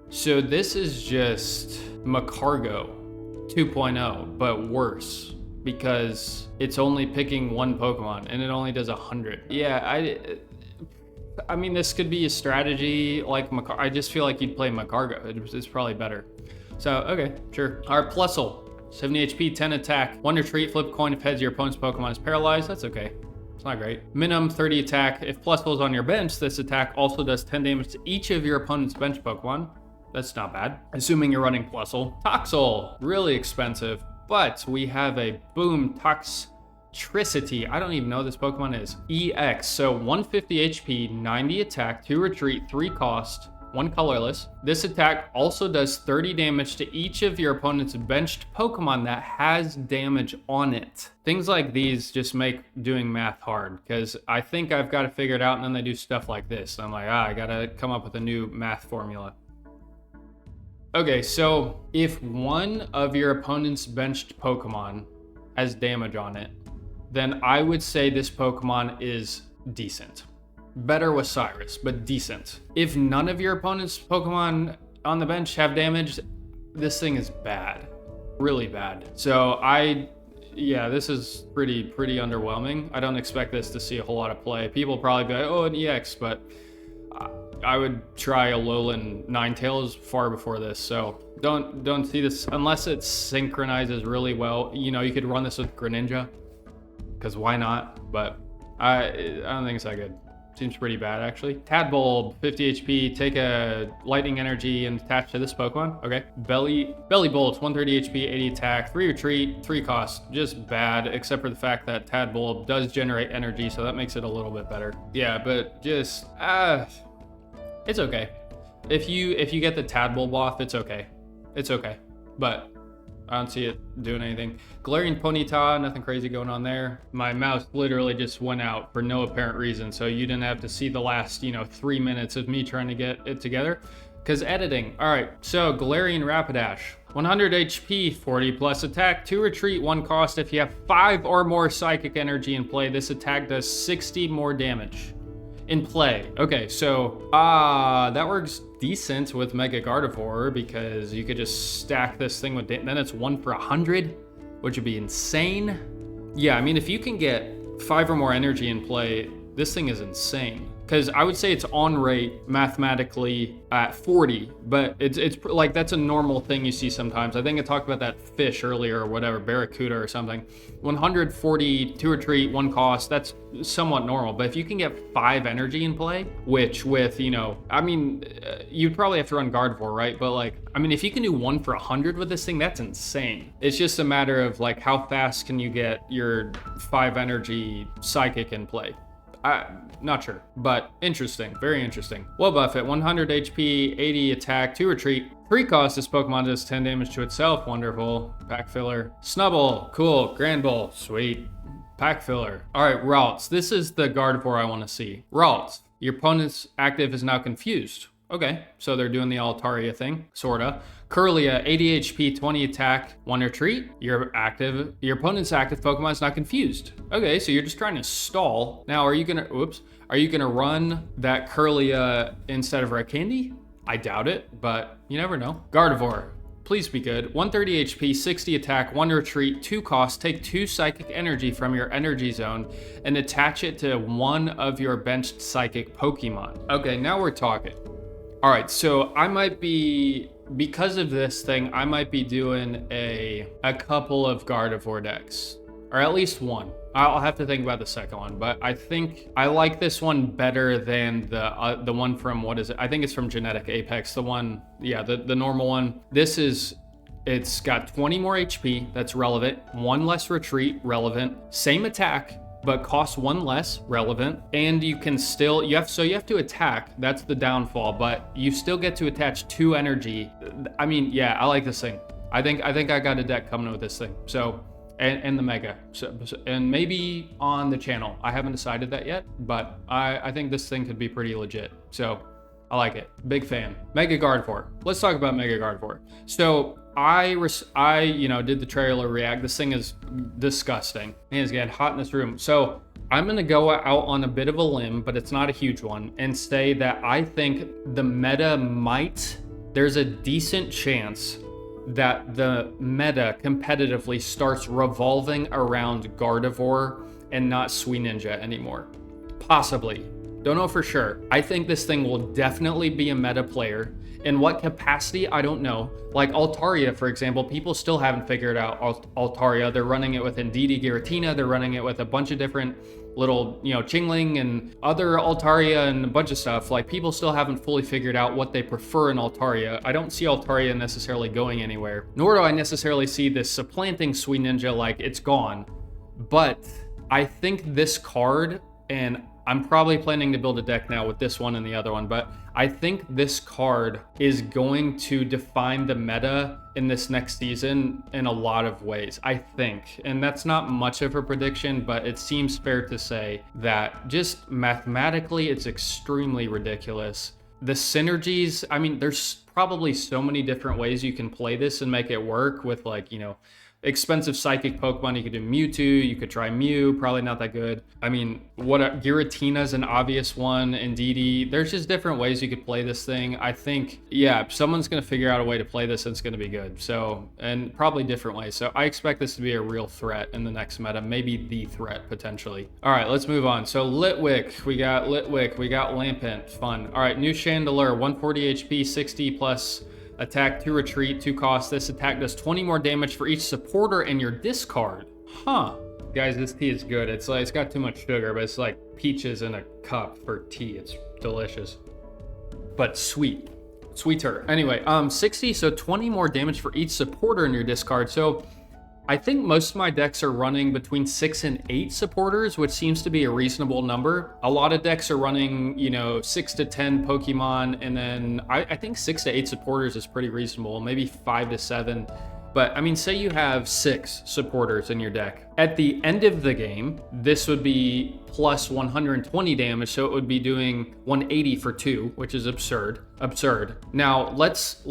So this is just Macargo 2.0, but worse, because it's only picking 1 Pokemon and it only does 100. Yeah, I mean, this could be a strategy like I just feel like you'd play Macargo. It's probably better. So, okay, sure. All right, Plusle, 70 HP, 10 attack, 1 retreat, flip coin if heads your opponent's Pokemon is paralyzed. That's okay. It's not great. Minimum 30 attack. If Plusle is on your bench, this attack also does 10 damage to each of your opponent's bench Pokemon. That's not bad, assuming you're running Plusle. Toxel, really expensive, but we have a Boom Toxtricity. I don't even know what this Pokemon is. EX, so 150 HP, 90 attack, 2 retreat, 3 cost, 1 colorless. This attack also does 30 damage to each of your opponent's benched Pokemon that has damage on it. Things like these just make doing math hard because I think I've got to figure it out, and then they do stuff like this. I'm like, I gotta come up with a new math formula. Okay, so if one of your opponent's benched Pokemon has damage on it, then I would say this Pokemon is decent. Better with Cyrus, but decent. If none of your opponent's Pokemon on the bench have damage, this thing is bad. Really bad. So yeah, this is pretty underwhelming. I don't expect this to see a whole lot of play. People probably be like, oh, an EX, but I would try a Alolan Ninetales far before this, so don't see this unless it synchronizes really well. You know, you could run this with Greninja, because why not? But I don't think it's that good. Seems pretty bad, actually. Tadbulb, 50 HP, take a lightning energy and attach to this Pokemon. Okay. Belly Bolt, 130 HP, 80 attack, 3 retreat, 3 cost. Just bad, except for the fact that Tadbulb does generate energy, so that makes it a little bit better. Yeah, but just it's okay. If you get the Tadbulb off, it's okay. It's okay. But I don't see it doing anything. Galarian Ponyta, nothing crazy going on there. My mouse literally just went out for no apparent reason, so you didn't have to see the last, 3 minutes of me trying to get it together. Because editing. All right, so Galarian Rapidash. 100 HP, 40 plus attack, 2 retreat, 1 cost. If you have 5 or more psychic energy in play, this attack does 60 more damage. In play. Okay, so that works decent with Mega Gardevoir because you could just stack this thing with then it's 1 for 100, which would be insane. Yeah, I mean, if you can get 5 or more energy in play, this thing is insane. Because I would say it's on rate mathematically at 40, but it's like that's a normal thing you see sometimes. I think I talked about that fish earlier or whatever, Barracuda or something. 140, 2 retreat, 1 cost, that's somewhat normal. But if you can get 5 energy in play, which with, I mean, you'd probably have to run Gardevoir, right? But like, I mean, if you can do 1 for 100 with this thing, that's insane. It's just a matter of like, how fast can you get your 5 energy psychic in play? Not sure, but interesting, very interesting. Well, Buffett, 100 HP, 80 attack, 2 retreat, 3 cost. This Pokemon does 10 damage to itself. Wonderful. Pack filler. Snubble, cool. Granbull, sweet. Pack filler. All right, Ralts. This is the Gardevoir I want to see. Ralts, your opponent's active is now confused. Okay, so they're doing the Altaria thing, sorta. Curlia, 80 HP, 20 attack, 1 retreat. Your opponent's active Pokemon is not confused. Okay, so you're just trying to stall. Now, are you gonna run that Curlia instead of Red Candy? I doubt it, but you never know. Gardevoir, please be good. 130 HP, 60 attack, 1 retreat, 2 cost. Take 2 psychic energy from your energy zone and attach it to one of your benched psychic Pokemon. Okay, now we're talking. All right, so I might be, because of this thing, I might be doing a couple of Gardevoir decks, or at least one. I'll have to think about the second one, but I think I like this one better than the one from, what is it? I think it's from Genetic Apex, the one, yeah, the normal one. This is It's got 20 more HP, that's relevant. 1 less retreat, relevant. Same attack, but costs 1 less, relevant. And you can still, you have to attack, that's the downfall, but you still get to attach 2 energy. I mean, yeah, I like this thing. I think I got a deck coming with this thing. So, and the Mega. And maybe on the channel. I haven't decided that yet, but I think this thing could be pretty legit. So, I like it. Big fan. Mega Gardevoir. Let's talk about Mega Gardevoir. So I did the trailer react. This thing is disgusting. It's getting hot in this room. So I'm gonna go out on a bit of a limb, but it's not a huge one, and say that I think the meta there's a decent chance that the meta competitively starts revolving around Gardevoir and not Sweet Ninja anymore. Possibly. Don't know for sure. I think this thing will definitely be a meta player. In what capacity, I don't know. Like Altaria, for example, people still haven't figured out Altaria. They're running it with Indeedee Giratina. They're running it with a bunch of different little, Chingling and other Altaria and a bunch of stuff. Like, people still haven't fully figured out what they prefer in Altaria. I don't see Altaria necessarily going anywhere. Nor do I necessarily see this supplanting Sweet Ninja like it's gone. But I think this card, and I'm probably planning to build a deck now with this one and the other one, but I think this card is going to define the meta in this next season in a lot of ways, I think. And that's not much of a prediction, but it seems fair to say that just mathematically, it's extremely ridiculous. The synergies, I mean, there's probably so many different ways you can play this and make it work with, like, expensive psychic Pokemon. You could do Mewtwo, you could try Mew, probably not that good. I mean, Giratina's an obvious one, Indeedee. There's just different ways you could play this thing. I think, yeah, someone's gonna figure out a way to play this and it's gonna be good. So, and probably different ways. So I expect this to be a real threat in the next meta, maybe the threat potentially. All right, let's move on. So Litwick, we got Lampent, fun. All right, new Chandelure, 140 HP, 60 plus attack, 2 retreat, 2 cost. This attack does 20 more damage for each supporter in your discard. Huh. Guys, this tea is good. It's got too much sugar, but it's like peaches in a cup for tea. It's delicious. But sweeter. Anyway, 60, so 20 more damage for each supporter in your discard. So I think most of my decks are running between 6 and 8 supporters, which seems to be a reasonable number. A lot of decks are running, 6 to 10 Pokemon, and then I think 6 to 8 supporters is pretty reasonable, maybe 5 to 7. But I mean, say you have 6 supporters in your deck. At the end of the game, this would be plus 120 damage, so it would be doing 180 for 2, which is absurd. Now, let's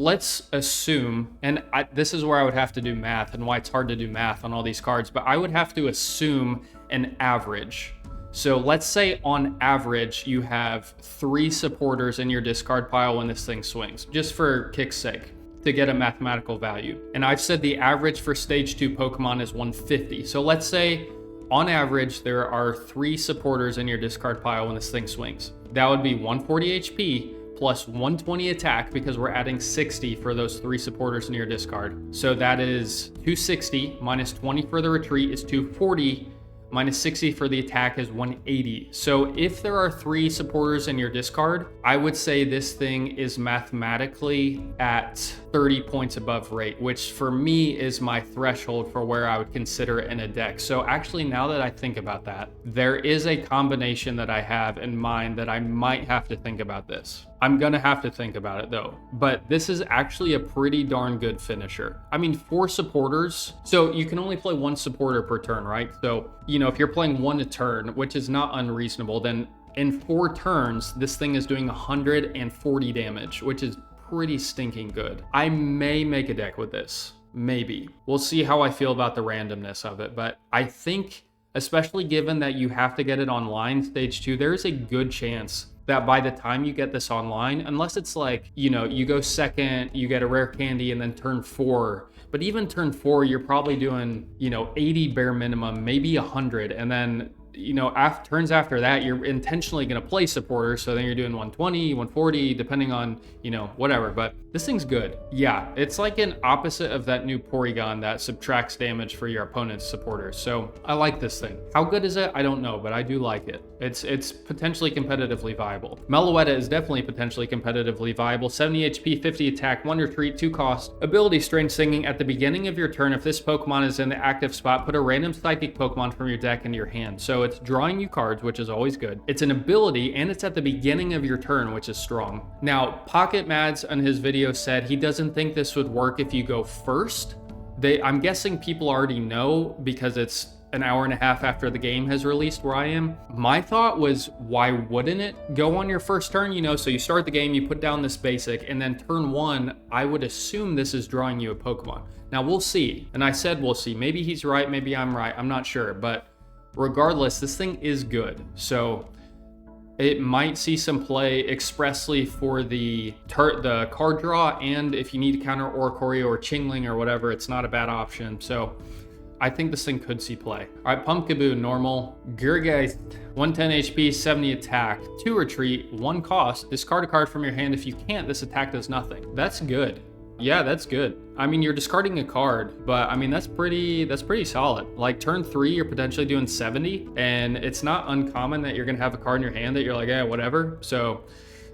assume, and this is where I would have to do math, and why it's hard to do math on all these cards, but I would have to assume an average. So let's say on average, you have 3 supporters in your discard pile when this thing swings, just for kick's sake, to get a mathematical value. And I've said the average for stage 2 Pokemon is 150. So let's say on average, there are 3 supporters in your discard pile when this thing swings. That would be 140 HP plus 120 attack, because we're adding 60 for those 3 supporters in your discard. So that is 260 minus 20 for the retreat is 240. Minus 60 for the attack is 180. So if there are 3 supporters in your discard, I would say this thing is mathematically at 30 points above rate, which for me is my threshold for where I would consider it in a deck. So actually, now that I think about that, there is a combination that I have in mind that I might have to think about this. I'm gonna have to think about it though, but this is actually a pretty darn good finisher. I mean, 4 supporters, so you can only play 1 supporter per turn, right? So, if you're playing 1 a turn, which is not unreasonable, then in 4 turns, this thing is doing 140 damage, which is pretty stinking good. I may make a deck with this, maybe. We'll see how I feel about the randomness of it, but I think, especially given that you have to get it online stage 2, there's a good chance that by the time you get this online, unless it's like, you go second, you get a rare candy, and then turn 4. But even turn 4, you're probably doing, 80 bare minimum, maybe 100. And then you know, turns after that, you're intentionally going to play supporter. So then you're doing 120, 140, depending on, you know, whatever. But this thing's good. Yeah, it's like an opposite of that new Porygon that subtracts damage for your opponent's supporters. So I like this thing. How good is it? I don't know, but I do like it. It's potentially competitively viable. Meloetta is definitely potentially competitively viable. 70 HP, 50 attack, 1 retreat, 2 cost. Ability Strange Singing. At the beginning of your turn, if this Pokemon is in the active spot, put a random psychic Pokemon from your deck into your hand. So it's drawing you cards, which is always good. It's an ability, and it's at the beginning of your turn, which is strong. Now, Pocket Mads on his video said he doesn't think this would work if you go first. I'm guessing people already know because it's an hour and a half after the game has released where I am. My thought was, why wouldn't it go on your first turn? You know, so you start the game, you put down this basic, and then turn 1, I would assume this is drawing you a Pokemon. Now we'll see. And I said we'll see. Maybe he's right, maybe I'm right. I'm not sure. But regardless, this thing is good. So it might see some play expressly for the card draw, and if you need to counter Oricorio or Chingling or whatever, it's not a bad option. So I think this thing could see play. All right, Pumpkaboo, normal. Gurgeist, 110 HP, 70 attack, 2 retreat, 1 cost. Discard a card from your hand. If you can't, this attack does nothing. That's good. Yeah, that's good. I mean, you're discarding a card, but I mean, that's pretty solid. Like turn 3, you're potentially doing 70, and it's not uncommon that you're gonna have a card in your hand that you're like, yeah, whatever. So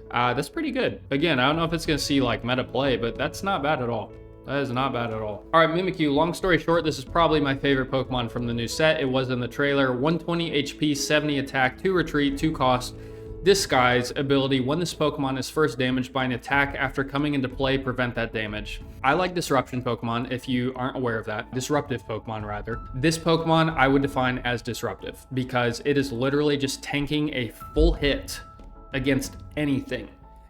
that's pretty good. Again, I don't know if it's gonna see like meta play, but that's not bad at all. That is not bad at all. All right, Mimikyu, long story short, this is probably my favorite Pokemon from the new set. It was in the trailer. 120 HP, 70 attack, 2 retreat, 2 cost. Disguise ability. When this Pokemon is first damaged by an attack after coming into play, prevent that damage. I like Disruption Pokemon, if you aren't aware of that. Disruptive Pokemon, rather. This Pokemon I would define as disruptive because it is literally just tanking a full hit against anything.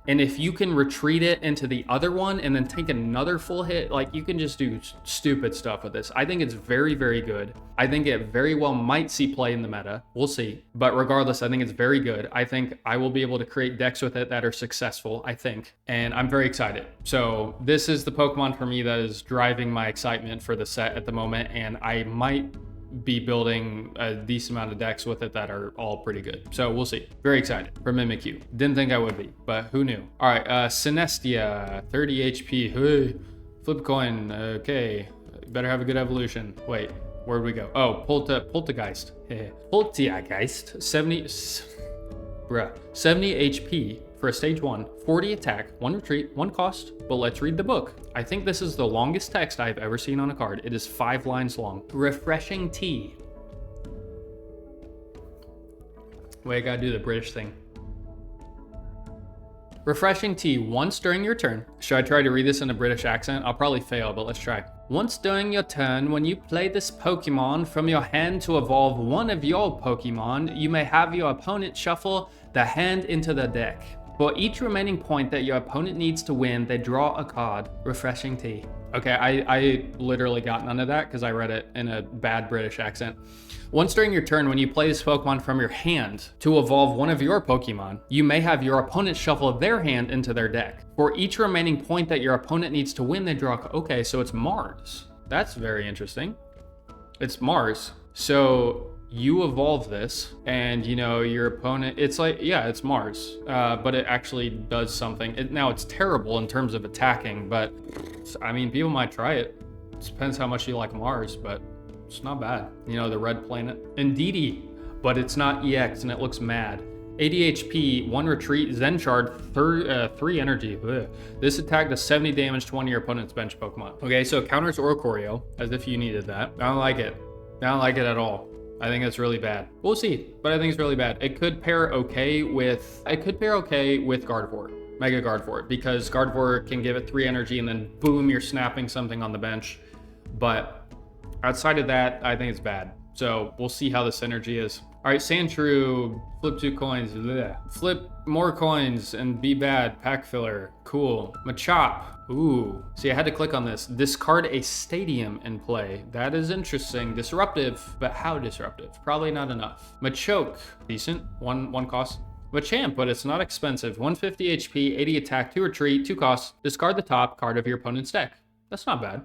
And if you can retreat it into the other one and then take another full hit, like you can just do stupid stuff with this. I think it's very, very good. I think it very well might see play in the meta. We'll see. But regardless, I think it's very good. I think I will be able to create decks with it that are successful, I think. And I'm very excited. So this is the Pokemon for me that is driving my excitement for the set at the moment. And I might be building a decent amount of decks with it that are all pretty good. So we'll see. Very excited for Mimikyu. Didn't think I would be, but who knew? All right, Synestia, 30 HP. Hey, flip coin. Okay, better have a good evolution. Wait, where'd we go? Oh, Poltergeist. Poltergeist, 70 HP for a stage 1, 40 attack, 1 retreat, 1 cost, but let's read the book. I think this is the longest text I've ever seen on a card. It is 5 lines long. Refreshing tea. Wait, I gotta do the British thing. Refreshing tea once during your turn. Should I try to read this in a British accent? I'll probably fail, but let's try. Once during your turn, when you play this Pokemon from your hand to evolve one of your Pokemon, you may have your opponent shuffle the hand into the deck. For each remaining point that your opponent needs to win, they draw a card. Refreshing tea. Okay, I literally got none of that because I read it in a bad British accent. Once during your turn, when you play this Pokemon from your hand to evolve one of your Pokemon, you may have your opponent shuffle their hand into their deck. For each remaining point that your opponent needs to win, they draw a... Okay, so it's Mars. That's very interesting. It's Mars. So you evolve this and, you know, your opponent... It's like, yeah, it's Mars. But it actually does something. Now, it's terrible in terms of attacking, but, I mean, people might try it. It depends how much you like Mars, but... It's not bad. You know, the red planet. Indeedy, but it's not EX and it looks mad. 80 HP, 1 retreat, Zen Shard, 3 energy. Ugh. This attack does 70 damage to one of your opponent's bench Pokemon. Okay, so it counters Oricorio, as if you needed that. I don't like it. I don't like it at all. I think it's really bad. We'll see, but I think it's really bad. It could pair okay with Gardevoir. Mega Gardevoir, because Gardevoir can give it 3 energy and then boom, you're snapping something on the bench. But outside of that, I think it's bad. So we'll see how the synergy is. All right, Sandshrew, flip 2 coins. Blech. Flip more coins and be bad. Pack filler. Cool. Machop. Ooh. See, I had to click on this. Discard a stadium in play. That is interesting. Disruptive, but how disruptive? Probably not enough. Machoke. Decent. One cost. Machamp, but it's not expensive. 150 HP, 80 attack, 2 retreat, 2 costs. Discard the top card of your opponent's deck. That's not bad.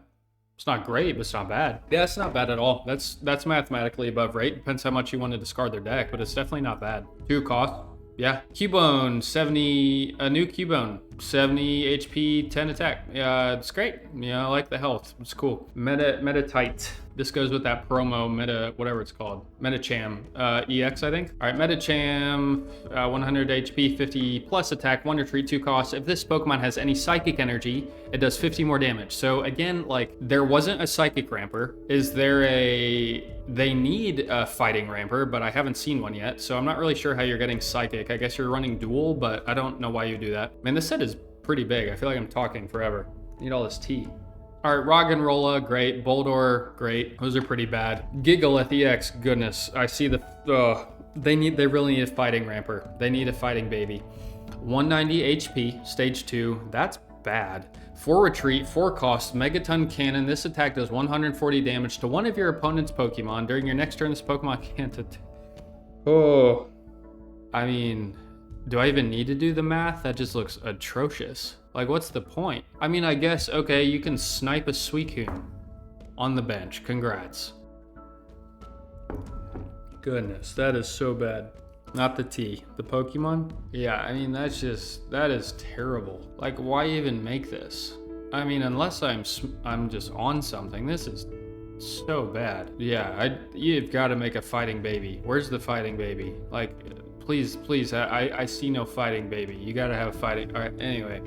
It's not great, but it's not bad. Yeah, it's not bad at all. That's mathematically above rate. Depends how much you want to discard their deck, but it's definitely not bad. 2 cost. Yeah. Cubone, 70, a new Cubone, 70 HP, 10 attack. Yeah, it's great. Yeah, I like the health. It's cool. Meta tight. This goes with that promo meta, whatever it's called. Metacham EX, I think. All right, Metacham, 100 HP, 50 plus attack, 1 retreat, 2 costs. If this Pokemon has any psychic energy, it does 50 more damage. So again, like, there wasn't a psychic ramper. Is there a... They need a fighting ramper, but I haven't seen one yet. So I'm not really sure how you're getting psychic. I guess you're running dual, but I don't know why you do that. Man, this set is pretty big. I feel like I'm talking forever. I need all this tea. All right, Roggenrola, great. Boldor, great. Those are pretty bad. Gigalith EX, goodness. I see the, they really need a fighting ramper. They need a fighting baby. 190 HP, stage 2, that's bad. 4 retreat, 4 cost, Megaton Cannon. This attack does 140 damage to one of your opponent's Pokemon. During your next turn, this Pokemon can't attack. Oh, I mean, do I even need to do the math? That just looks atrocious. Like, what's the point? I mean, I guess, okay, you can snipe a Suicune on the bench. Congrats. Goodness, that is so bad. Not the T, the Pokemon? Yeah, I mean, that is terrible. Like, why even make this? I mean, unless I'm just on something, this is so bad. Yeah, you've got to make a fighting baby. Where's the fighting baby? Like, please, I see no fighting baby. You got to have a fighting, all right, anyway.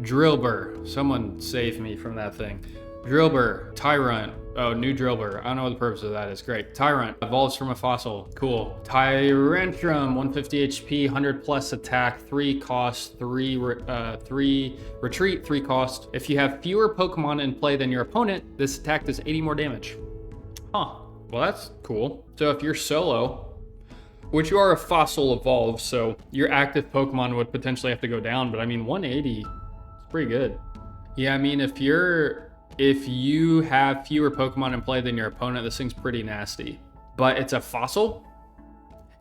Drillbur, someone save me from that thing. Drillbur, Tyrant. Oh, new Drillbur. I don't know what the purpose of that is. Great. Tyrant evolves from a fossil. Cool. Tyrantrum, 150 HP, 100 plus attack, 3 cost, 3 retreat, 3 cost. If you have fewer Pokemon in play than your opponent, this attack does 80 more damage. Huh. Well, that's cool. So if you're solo, which you are a fossil evolved, so your active Pokemon would potentially have to go down, but I mean, 180 is pretty good. Yeah, I mean, if you have fewer Pokemon in play than your opponent, this thing's pretty nasty. But it's a fossil,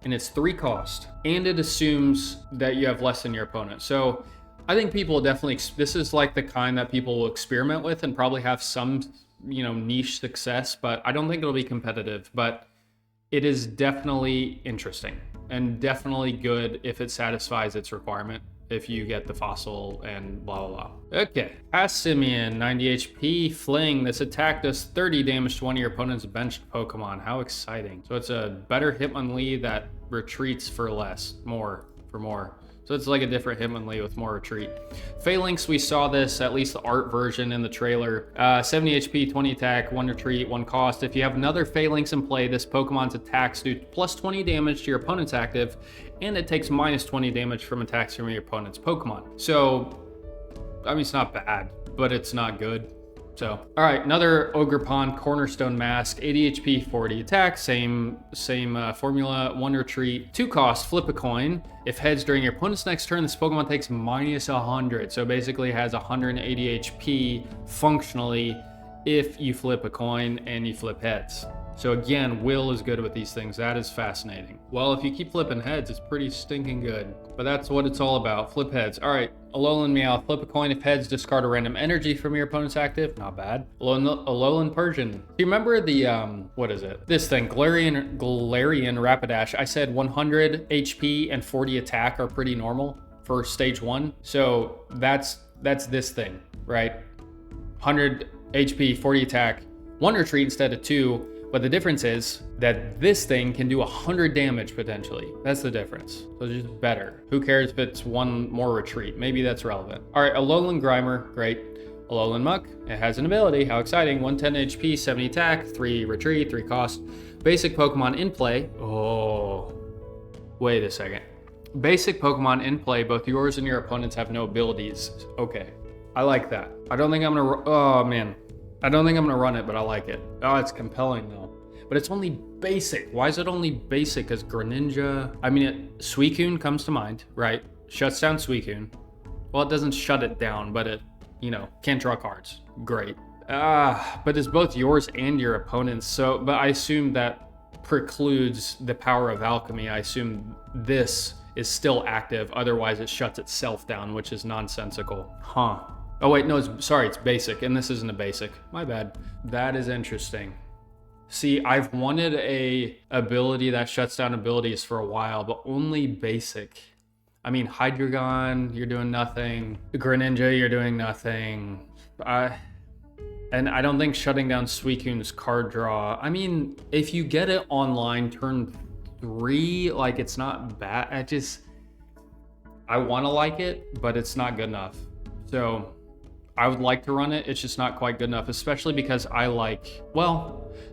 and it's 3 cost, and it assumes that you have less than your opponent. So I think people definitely, this is like the kind that people will experiment with and probably have some, niche success, but I don't think it'll be competitive. But it is definitely interesting and definitely good if it satisfies its requirement. If you get the fossil and blah, blah, blah. Okay, Passimian, 90 HP, Fling. This attack does 30 damage to one of your opponent's benched Pokemon. How exciting. So it's a better Hitmonlee that retreats for less, more. So it's like a different Hitmonlee with more retreat. Phalanx, we saw this, at least the art version in the trailer. 70 HP, 20 attack, 1 retreat, 1 cost. If you have another Phalanx in play, this Pokemon's attacks do plus 20 damage to your opponent's active, and it takes minus 20 damage from attacks from your opponent's Pokemon. So, I mean, it's not bad, but it's not good. So, all right, another Ogerpon Cornerstone Mask, 80 HP, 40 attack, same formula, 1 retreat, 2 cost, flip a coin. If heads during your opponent's next turn, this Pokemon takes minus 100. So basically it has 180 HP functionally if you flip a coin and you flip heads. So again, Will is good with these things. That is fascinating. Well, if you keep flipping heads, it's pretty stinking good. But that's what it's all about. Flip heads. All right. Alolan Meowth. Flip a coin. If heads, discard a random energy from your opponent's active. Not bad. Alolan Persian. Do you remember the, what is it? This thing, Galarian Rapidash. I said 100 HP and 40 attack are pretty normal for stage 1. So that's this thing, right? 100 HP, 40 attack, 1 retreat instead of 2. But the difference is that this thing can do 100 damage potentially. That's the difference. So it's just better. Who cares if it's 1 more retreat? Maybe that's relevant. All right, Alolan Grimer, great. Alolan Muck, it has an ability. How exciting. 110 HP, 70 attack, 3 retreat, 3 cost. Basic Pokemon in play. Oh, wait a second. Basic Pokemon in play, both yours and your opponents have no abilities. Okay, I like that. I don't think I'm gonna, oh man. I don't think I'm gonna run it, but I like it. Oh, it's compelling though. But it's only basic. Why is it only basic? Because Greninja, I mean, Suicune comes to mind, right? Shuts down Suicune. Well, it doesn't shut it down, but it, can't draw cards. Great. But it's both yours and your opponent's. So, but I assume that precludes the power of alchemy. I assume this is still active. Otherwise, it shuts itself down, which is nonsensical. Huh. Oh wait, no, sorry, it's basic, and this isn't a basic. My bad. That is interesting. See, I've wanted a ability that shuts down abilities for a while, but only basic. I mean, Hydreigon, you're doing nothing. Greninja, you're doing nothing. And I don't think shutting down Suicune's card draw. I mean, if you get it online turn 3, like, it's not bad. I want to like it, but it's not good enough. So I would like to run it. It's just not quite good enough, especially because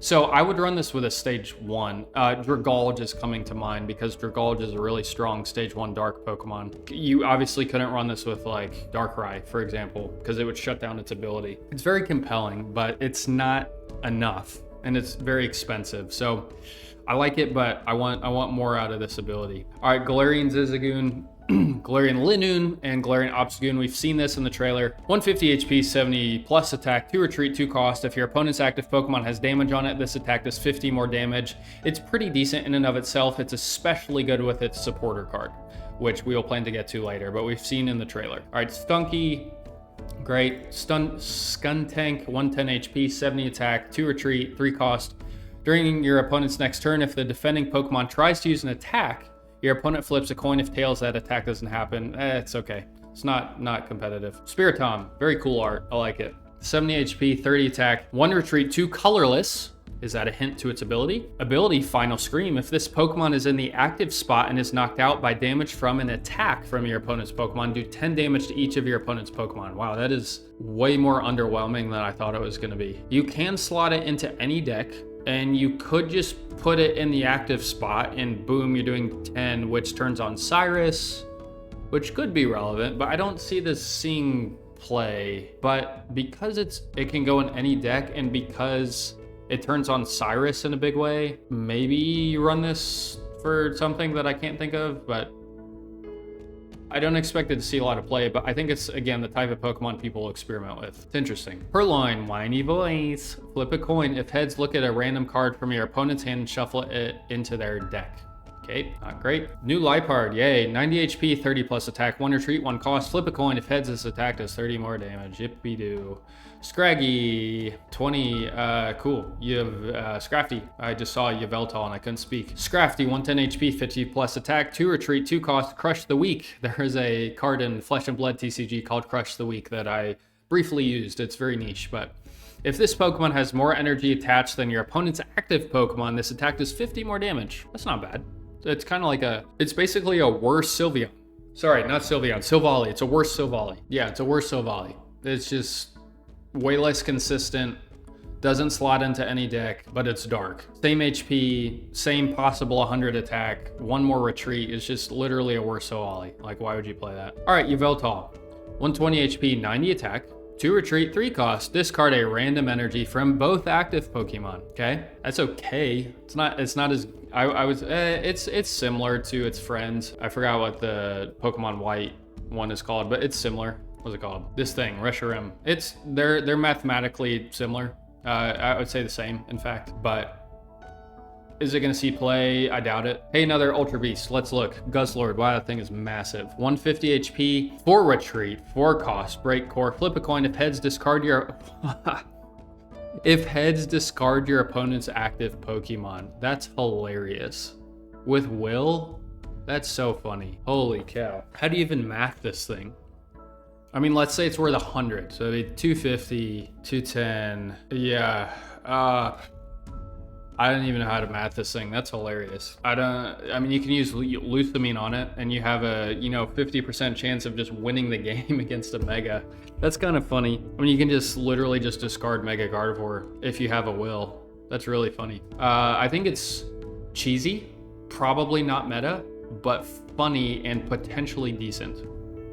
so I would run this with a stage 1. Dragalge is coming to mind because Dragalge is a really strong stage 1 dark Pokemon. You obviously couldn't run this with like Darkrai, for example, because it would shut down its ability. It's very compelling, but it's not enough, and it's very expensive. So I like it, but I want more out of this ability. All right, Galarian Zigzagoon, Galarian Linoon, and Galarian Obstagoon. We've seen this in the trailer. 150 HP, 70 plus attack, 2 retreat, 2 cost. If your opponent's active Pokemon has damage on it, this attack does 50 more damage. It's pretty decent in and of itself. It's especially good with its supporter card, which we will plan to get to later, but we've seen in the trailer. All right, Stunky, great. Skuntank, 110 HP, 70 attack, 2 retreat, 3 cost. During your opponent's next turn, if the defending Pokemon tries to use an attack, your opponent flips a coin. If tails, that attack doesn't happen. It's okay. It's not competitive. Spiritomb, very cool art. I like it. 70 HP, 30 attack, 1 retreat, 2 colorless. Is that a hint to its ability? Ability, Final Scream. If this Pokemon is in the active spot and is knocked out by damage from an attack from your opponent's Pokemon, do 10 damage to each of your opponent's Pokemon. Wow, that is way more underwhelming than I thought it was going to be. You can slot it into any deck, and you could just put it in the active spot and boom, you're doing 10, which turns on Cyrus, which could be relevant, but I don't see this seeing play. But because it can go in any deck, and because it turns on Cyrus in a big way, maybe you run this for something that I can't think of, but I don't expect it to see a lot of play, but I think it's, again, the type of Pokemon people experiment with. It's interesting. Purloin, whiny voice. Flip a coin. If heads, look at a random card from your opponent's hand and shuffle it into their deck. Okay, not great. New Liepard, yay. 90 HP, 30 plus attack, 1 retreat, 1 cost. Flip a coin. If heads, this attack does 30 more damage. Yippee-doo. Scraggy, 20, cool. You have Scrafty. I just saw Yveltal and I couldn't speak. Scrafty, 110 HP, 50 plus attack, 2 retreat, 2 cost, Crush the Weak. There is a card in Flesh and Blood TCG called Crush the Weak that I briefly used. It's very niche, but if this Pokemon has more energy attached than your opponent's active Pokemon, this attack does 50 more damage. That's not bad. It's kind of like it's basically a worse Sylveon. Sorry, not Sylveon, Silvally. It's a worse Silvally. Yeah, it's a worse Silvally. It's just way less consistent, doesn't slot into any deck, but it's dark. Same HP, same possible 100 attack, 1 more retreat. It's just literally a worse Silvally. Like, why would you play that? All right, Yveltal, 120 HP, 90 attack, 2 retreat, 3 cost. Discard a random energy from both active Pokemon. Okay, that's okay. It's not as it's similar to its friends. I forgot what the Pokemon White one is called, but it's similar. What's it called? This thing, Reshiram. They're mathematically similar. I would say the same, in fact, but is it gonna see play? I doubt it. Hey, another Ultra Beast. Let's look. Guzzlord. Wow, that thing is massive. 150 HP, 4 retreat, 4 cost, break core, flip a coin. If heads, discard your if heads, discard your opponent's active Pokemon. That's hilarious. With Will? That's so funny. Holy cow. How do you even math this thing? I mean, let's say it's worth 100. So it'd be 250, 210. Yeah. I don't even know how to math this thing. That's hilarious. I mean, you can use Lusamine on it and you have a, 50% chance of just winning the game against a Mega. That's kind of funny. I mean, you can just literally just discard Mega Gardevoir if you have a will. That's really funny. I think it's cheesy, probably not meta, but funny and potentially decent.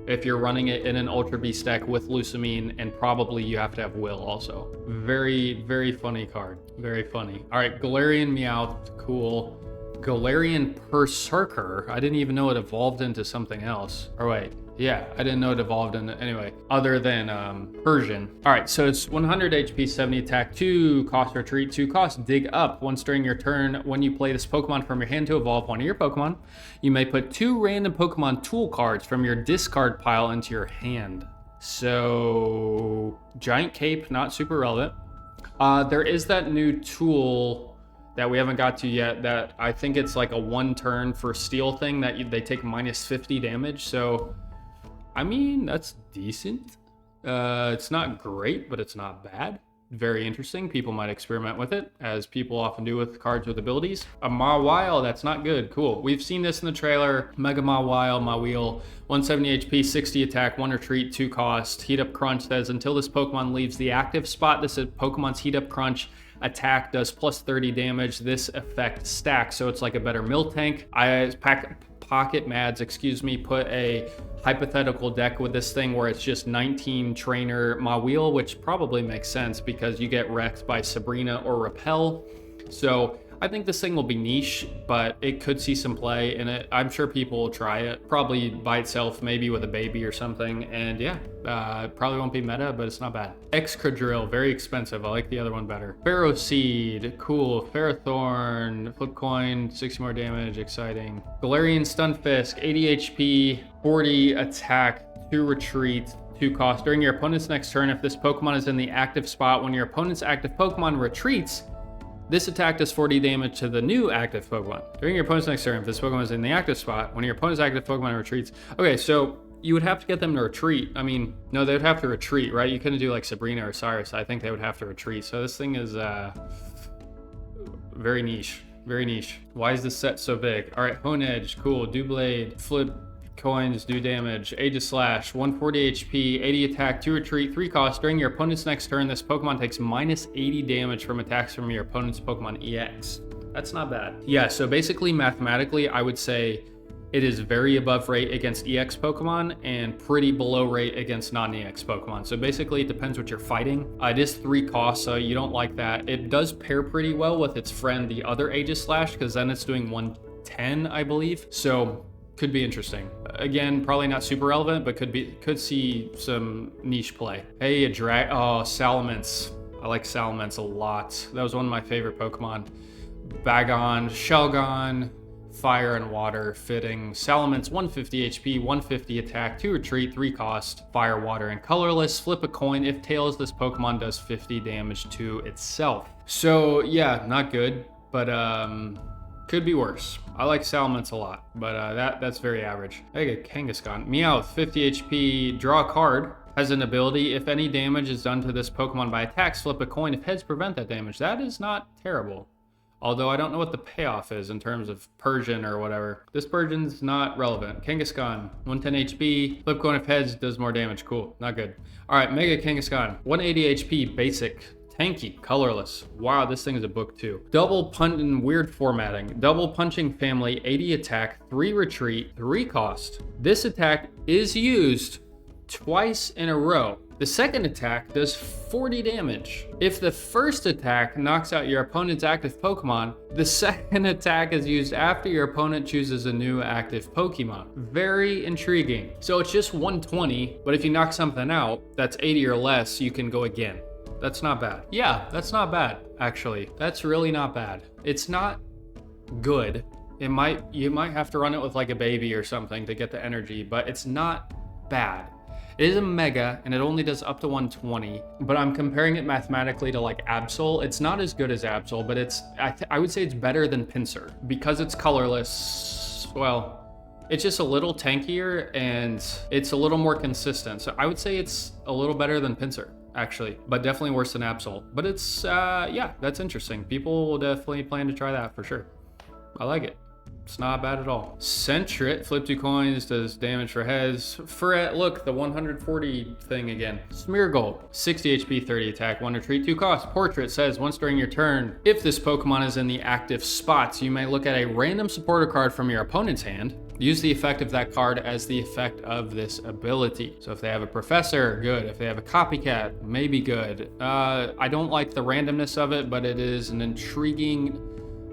If you're running it in an Ultra Beast deck with Lusamine, and probably you have to have Will also. Very, very funny card. Very funny. All right, Galarian Meowth, cool. Galarian Berserker, I didn't even know it evolved into something else. Or wait, yeah, I didn't know it evolved into, anyway, other than Persian. All right, so it's 100 HP, 70 attack, 2 cost retreat, 2 cost dig up. Once during your turn, when you play this Pokemon from your hand to evolve one of your Pokemon, you may put 2 random Pokemon tool cards from your discard pile into your hand. So giant cape, not super relevant. There is that new tool that we haven't got to yet that I think it's like a 1 turn for steel thing that they take minus 50 damage. So, I mean, that's decent. It's not great, but it's not bad. Very interesting. People might experiment with it, as people often do with cards with abilities. A Mawile, that's not good. Cool. We've seen this in the trailer. Mega Mawile, 170 HP, 60 attack, 1 retreat, 2 cost. Heat Up Crunch says until this Pokemon leaves the active spot, this is Pokemon's Heat Up Crunch attack does plus 30 damage. This effect stacks, so it's like a better Miltank. Pocket Mads, put a hypothetical deck with this thing where it's just 19 trainer Mawile, which probably makes sense because you get wrecked by Sabrina or Repel. So I think this thing will be niche, but it could see some play in it. I'm sure people will try it, probably by itself, maybe with a baby or something. And yeah, it probably won't be meta, but it's not bad. Excadrill, very expensive. I like the other one better. Pharaoh Seed, cool. Ferrothorn, flip coin, 60 more damage, exciting. Galarian Stunfisk, 80 HP, 40 attack, 2 retreat, 2 cost. During your opponent's next turn, if this Pokemon is in the active spot, when your opponent's active Pokemon retreats, this attack does 40 damage to the new active Pokemon. During your opponent's next turn, if this Pokemon is in the active spot, when your opponent's active Pokemon retreats. Okay, so you would have to get them to retreat. I mean, no, they would have to retreat, right? You couldn't do like Sabrina or Cyrus. I think they would have to retreat. So this thing is very niche. Very niche. Why is this set so big? All right, Hone Edge, cool. Doublade, flip coins, do damage. Aegislash, 140 HP, 80 attack, 2 retreat, 3 cost. During your opponent's next turn, this Pokemon takes minus 80 damage from attacks from your opponent's Pokemon EX. That's not bad. Yeah, so basically, mathematically, I would say it is very above rate against EX Pokemon and pretty below rate against non-EX Pokemon. So basically, it depends what you're fighting. It is 3 costs, so you don't like that. It does pair pretty well with its friend, the other Aegislash, because then it's doing 110, I believe. So could be interesting. Again, probably not super relevant, but could see some niche play. Hey, Salamence. I like Salamence a lot. That was one of my favorite Pokemon. Bagon, Shelgon, Fire and Water, fitting. Salamence, 150 HP, 150 attack, 2 retreat, 3 cost. Fire, Water, and colorless. Flip a coin. If tails, this Pokemon does 50 damage to itself. So yeah, not good, but could be worse. I like Salamence a lot, but that's very average. I get Kangaskhan. Meowth, 50 HP, draw a card. Has an ability, if any damage is done to this Pokemon by attacks, flip a coin. If heads, prevent that damage. That is not terrible. Although I don't know what the payoff is in terms of Persian or whatever. This Persian's not relevant. Kangaskhan, 110 HP, flip coin if heads, does more damage. Cool, not good. All right, Mega Kangaskhan, 180 HP, basic. Tanky, colorless. Wow, this thing is a book too. Double punch in weird formatting. Double punching family, 80 attack, 3 retreat, 3 cost. This attack is used twice in a row. The second attack does 40 damage. If the first attack knocks out your opponent's active Pokemon, the second attack is used after your opponent chooses a new active Pokemon. Very intriguing. So it's just 120, but if you knock something out that's 80 or less, you can go again. That's not bad. Yeah, that's not bad, actually. That's really not bad. It's not good. You might have to run it with like a baby or something to get the energy, but it's not bad. It is a mega, and it only does up to 120, but I'm comparing it mathematically to like Absol. It's not as good as Absol, but I would say it's better than Pinsir. Because it's colorless, well, it's just a little tankier, and it's a little more consistent. So I would say it's a little better than Pinsir, actually, but definitely worse than Absol. But it's, yeah, that's interesting. People will definitely plan to try that for sure. I like it. It's not bad at all. Sentret, flip 2 coins, does damage for heads. Ferret, look, the 140 thing again. Smeargle, 60 HP, 30 attack, 1 retreat, 2 cost. Portrait says, once during your turn, if this Pokemon is in the active spots, you may look at a random supporter card from your opponent's hand. Use the effect of that card as the effect of this ability. So if they have a Professor, good. If they have a Copycat, maybe good. I don't like the randomness of it, but it is an intriguing,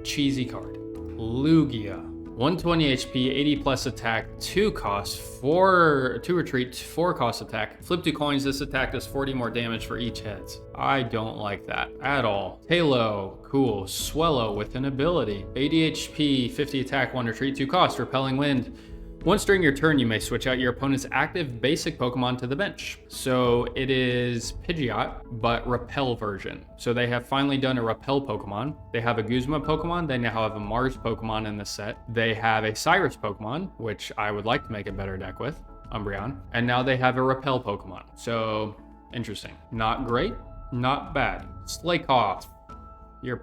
cheesy card. Lugia, 120 HP, 80 plus attack, 2 cost, 2 retreat, 4 cost attack. Flip 2 coins, this attack does 40 more damage for each heads. I don't like that at all. Halo, cool. Swellow with an ability. 80 HP, 50 attack, 1 retreat, 2 cost, repelling wind. Once during your turn, you may switch out your opponent's active basic Pokemon to the bench. So it is Pidgeot, but Repel version. So they have finally done a Repel Pokemon. They have a Guzma Pokemon. They now have a Mars Pokemon in the set. They have a Cyrus Pokemon, which I would like to make a better deck with, Umbreon. And now they have a Repel Pokemon. So interesting. Not great, not bad. Slakoth. Your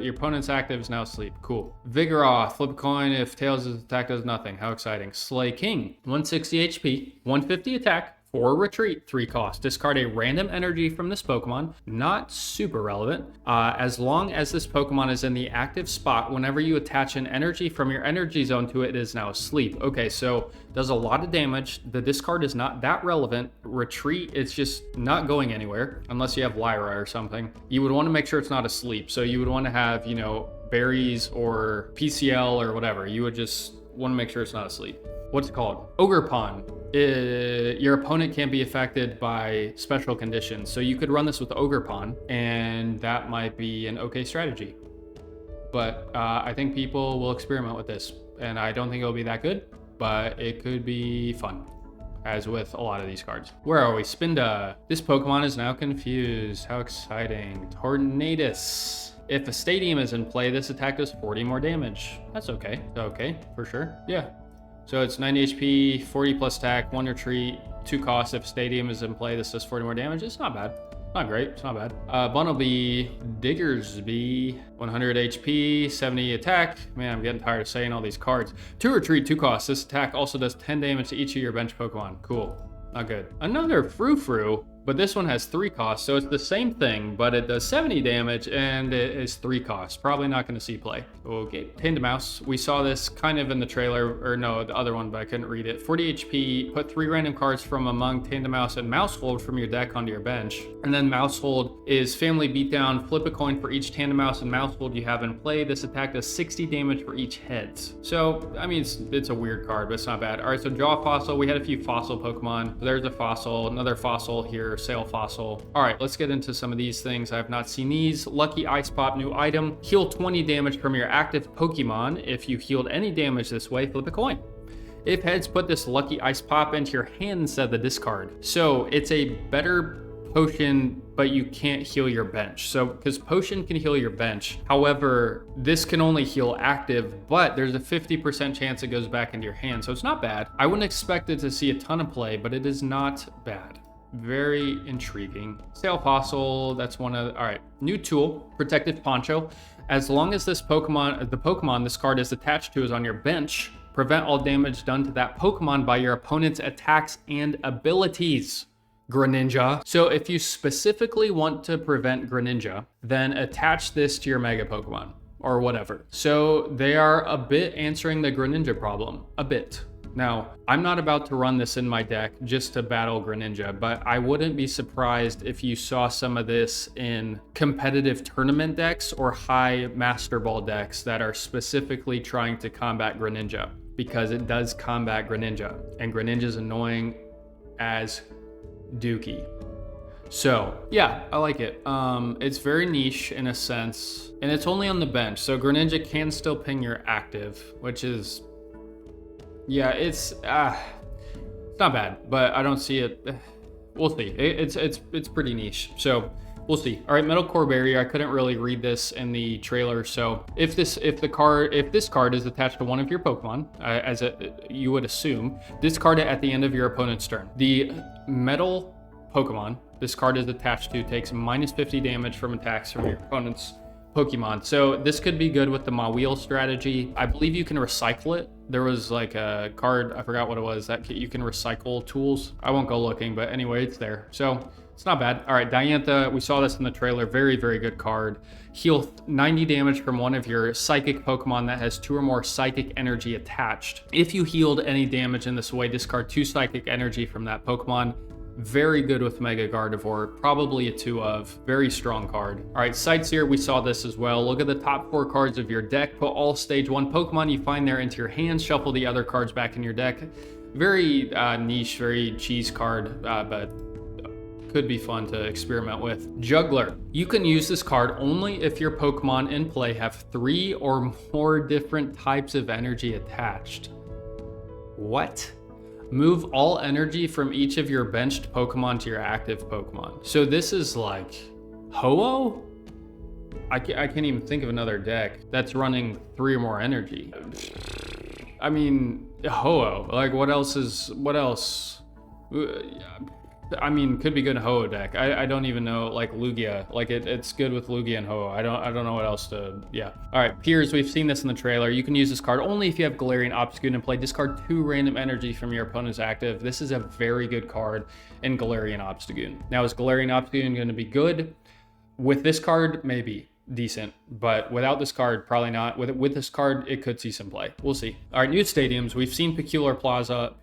opponent's active is now asleep. Cool. Vigoroth. Flip a coin. If Tails' attack does nothing. How exciting. Slay King. 160 HP. 150 attack. 4 retreat, 3 cost. Discard a random energy from this Pokemon. Not super relevant. As long as this Pokemon is in the active spot, whenever you attach an energy from your energy zone to it, it is now asleep. Okay, so does a lot of damage. The discard is not that relevant. Retreat, it's just not going anywhere unless you have Lyra or something. You would want to make sure it's not asleep. So you would want to have, you know, berries or PCL or whatever. You would just want to make sure it's not asleep. What's it called? Ogerpon. Your opponent can't be affected by special conditions. So you could run this with Ogerpon, and that might be an okay strategy. But I think people will experiment with this, and I don't think it'll be that good, but it could be fun, as with a lot of these cards. Where are we? Spinda. This Pokemon is now confused. How exciting. Tornadus. If a Stadium is in play, this attack does 40 more damage. That's okay. Okay, for sure. Yeah. So it's 90 HP, 40 plus attack, 1 retreat, 2 costs. If Stadium is in play, this does 40 more damage. It's not bad. Not great. It's not bad. Bunnelby, Diggersby, 100 HP, 70 attack. Man, I'm getting tired of saying all these cards. 2 retreat, 2 costs. This attack also does 10 damage to each of your bench Pokemon. Cool. Not good. Another Frou-Frou, but this one has 3 costs, so it's the same thing, but it does 70 damage and it is 3 costs. Probably not going to see play. Okay, Tandemaus. We saw this kind of in the trailer, or no, the other one, but I couldn't read it. 40 HP, put 3 random cards from among Tandemaus and Mousehold from your deck onto your bench. And then Mousehold is Family Beatdown. Flip a coin for each Tandemaus and Mousehold you have in play. This attack does 60 damage for each heads. So, I mean, it's a weird card, but it's not bad. All right, so Jaw Fossil. We had a few Fossil Pokemon. There's a Fossil, another Fossil here, Sail Fossil. All right, let's get into some of these things. I have not seen these. Lucky Ice Pop, new item. Heal 20 damage from your active Pokemon. If you healed any damage this way, flip a coin. If heads, put this Lucky Ice Pop into your hand instead of the discard. So it's a better potion, but you can't heal your bench. So, because potion can heal your bench. However, this can only heal active, but there's a 50% chance it goes back into your hand. So it's not bad. I wouldn't expect it to see a ton of play, but it is not bad. Very intriguing. Sail Fossil, that's one of, all right. New tool, Protective Poncho. As long as this Pokemon, the Pokemon this card is attached to is on your bench, prevent all damage done to that Pokemon by your opponent's attacks and abilities. Greninja. So if you specifically want to prevent Greninja, then attach this to your Mega Pokemon or whatever. So they are a bit answering the Greninja problem, a bit. Now, I'm not about to run this in my deck just to battle Greninja, but I wouldn't be surprised if you saw some of this in competitive tournament decks or high Master Ball decks that are specifically trying to combat Greninja, because it does combat Greninja, and Greninja's annoying as Dookie. So yeah, I like it. It's very niche in a sense, and it's only on the bench, so Greninja can still ping your active, which is, yeah, it's not bad, but I don't see it. We'll see. It's pretty niche, so we'll see. All right, Metal Core Barrier. I couldn't really read this in the trailer, so if this card is attached to one of your Pokemon, you would assume, discard it at the end of your opponent's turn. The Metal Pokemon this card is attached to takes minus 50 damage from attacks from your opponent's Pokemon. So this could be good with the Mawile strategy. I believe you can recycle it. There was like a card, I forgot what it was, that you can recycle tools. I won't go looking, but anyway, it's there. So it's not bad. All right, Diantha, we saw this in the trailer. Very, very good card. Heal 90 damage from one of your Psychic Pokemon that has 2 or more Psychic Energy attached. If you healed any damage in this way, discard 2 Psychic Energy from that Pokemon. Very good with Mega Gardevoir, probably a 2 of. Very strong card. All right, Sightseer, we saw this as well. Look at the top 4 cards of your deck. Put all stage 1 Pokemon you find there into your hand. Shuffle the other cards back in your deck. Very niche, very cheese card, but could be fun to experiment with. Juggler. You can use this card only if your Pokemon in play have 3 or more different types of energy attached. What? Move all energy from each of your benched Pokemon to your active Pokemon. So this is like Ho-Oh? I can't even think of another deck that's running 3 or more energy. I mean, Ho-Oh. Like, what else? I mean, could be good in Ho-Oh deck. I don't even know, like Lugia. Like it's good with Lugia and Ho-Oh. I don't know what else to, yeah. All right, Piers, we've seen this in the trailer. You can use this card only if you have Galarian Obstagoon and play. Discard 2 random energy from your opponent's active. This is a very good card in Galarian Obstagoon. Now, is Galarian Obstagoon going to be good? With this card, maybe. Decent, but without this card, probably not. With this card, it could see some play. We'll see. All right, new stadiums. We've seen Peculiar Plaza.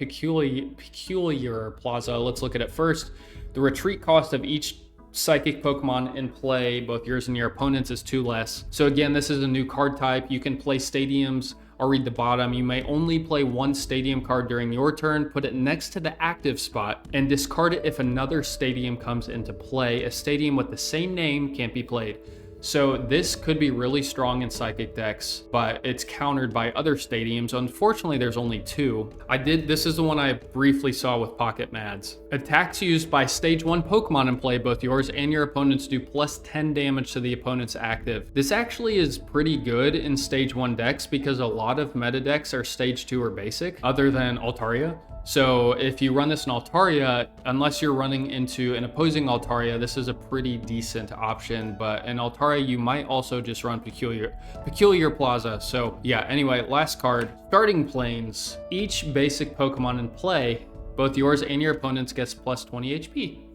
Let's look at it first. The retreat cost of each psychic Pokemon in play, both yours and your opponent's, is 2 less. So again, this is a new card type. You can play stadiums. I'll read the bottom. You may only play 1 stadium card during your turn, put it next to the active spot, and discard it if another stadium comes into play. A stadium with the same name can't be played. So this could be really strong in psychic decks, but it's countered by other stadiums. Unfortunately, there's only 2. This is the one I briefly saw with Pocket Mads. Attacks used by stage 1 Pokemon in play, both yours and your opponent's, do plus 10 damage to the opponent's active. This actually is pretty good in stage 1 decks because a lot of meta decks are stage 2 or basic, other than Altaria. So if you run this in Altaria, unless you're running into an opposing Altaria, this is a pretty decent option. But in Altaria, you might also just run Peculiar Plaza. So yeah, anyway, last card, Starting Plains. Each basic Pokemon in play, both yours and your opponent's, gets plus 20 HP.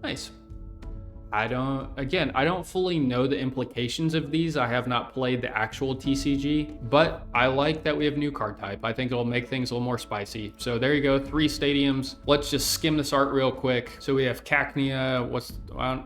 Nice. I don't fully know the implications of these. I have not played the actual TCG, but I like that we have new card type. I think it'll make things a little more spicy. So there you go, 3 stadiums. Let's just skim this art real quick. So we have Cacnea,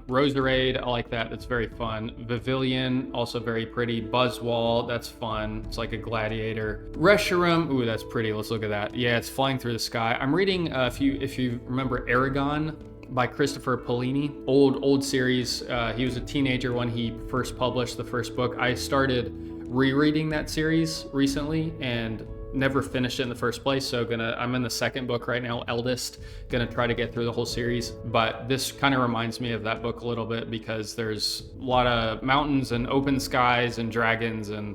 Roserade, I like that, that's very fun. Vivillon, also very pretty. Buzzwole, that's fun, it's like a gladiator. Reshiram, ooh, that's pretty, let's look at that. Yeah, it's flying through the sky. I'm reading, if you remember Aragon, by Christopher Polini, old series. He was a teenager when he first published the first book. I started rereading that series recently and never finished it in the first place. So I'm in the 2nd book right now, Eldest, gonna try to get through the whole series. But this kind of reminds me of that book a little bit because there's a lot of mountains and open skies and dragons and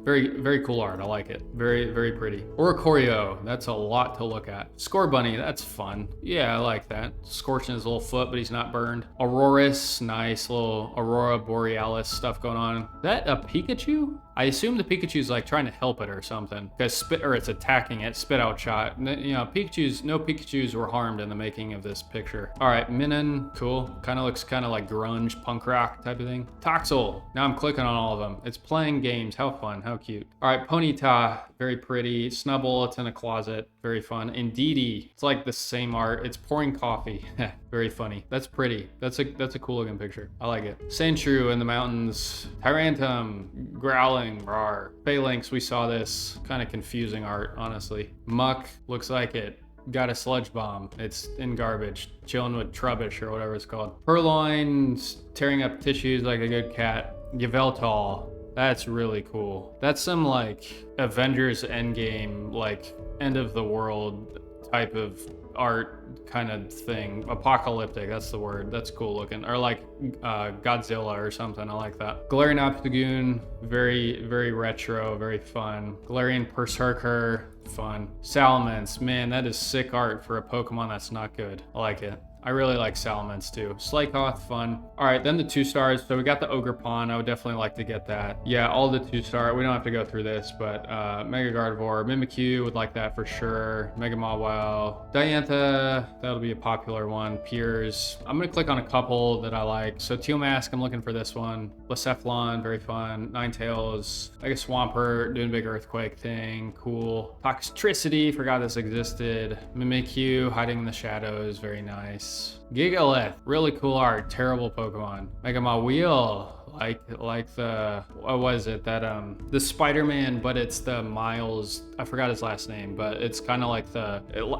very, very cool art. I like it. Very, very pretty. Oricorio, that's a lot to look at. Scorbunny, that's fun. Yeah, I like that. Scorching his little foot, but he's not burned. Auroris, nice little Aurora Borealis stuff going on. Is that a Pikachu? I assume the Pikachu's like trying to help it or something, because it's attacking it. Spit out shot. You know, no Pikachus were harmed in the making of this picture. All right, Minun, cool. Kind of looks kind of like grunge, punk rock type of thing. Toxel, now I'm clicking on all of them. It's playing games. How fun, how cute. All right, Ponyta, very pretty. Snubble, it's in a closet, very fun. Indeedee, it's like the same art. It's pouring coffee. Very funny. That's pretty. That's a cool looking picture. I like it. Sandshrew in the mountains. Tyrantum, growling, rawr. Phalanx, we saw this. Kind of confusing art, honestly. Muck, looks like it got a sludge bomb. It's in garbage, chilling with Trubbish or whatever it's called. Purloin, tearing up tissues like a good cat. Yveltal, that's really cool. That's some like Avengers Endgame, like end of the world type of art kind of thing. Apocalyptic, that's the word. That's cool looking. Or like Godzilla or something. I like that. Galarian Obstagoon, very, very retro, very fun. Galarian Berserker, fun. Salamence, man, that is sick art for a Pokemon that's not good. I like it. I really like Salamence too. Slakoth, fun. All right, then the 2-stars. So we got the Ogerpon. I would definitely like to get that. Yeah, all the 2-star. We don't have to go through this, but Mega Gardevoir, Mimikyu, would like that for sure. Mega Mawile, Diantha, that'll be a popular one. Piers. I'm gonna click on a couple that I like. So Teal Mask, I'm looking for this one. Blacephalon, very fun. Ninetales, I guess Swampert, doing big earthquake thing, cool. Toxtricity, forgot this existed. Mimikyu, hiding in the shadows, very nice. Gigalith, really cool art, terrible Pokemon. Mega Mawile, like the, what was it, that the Spider-Man, but it's the Miles, I forgot his last name, but it's kind of like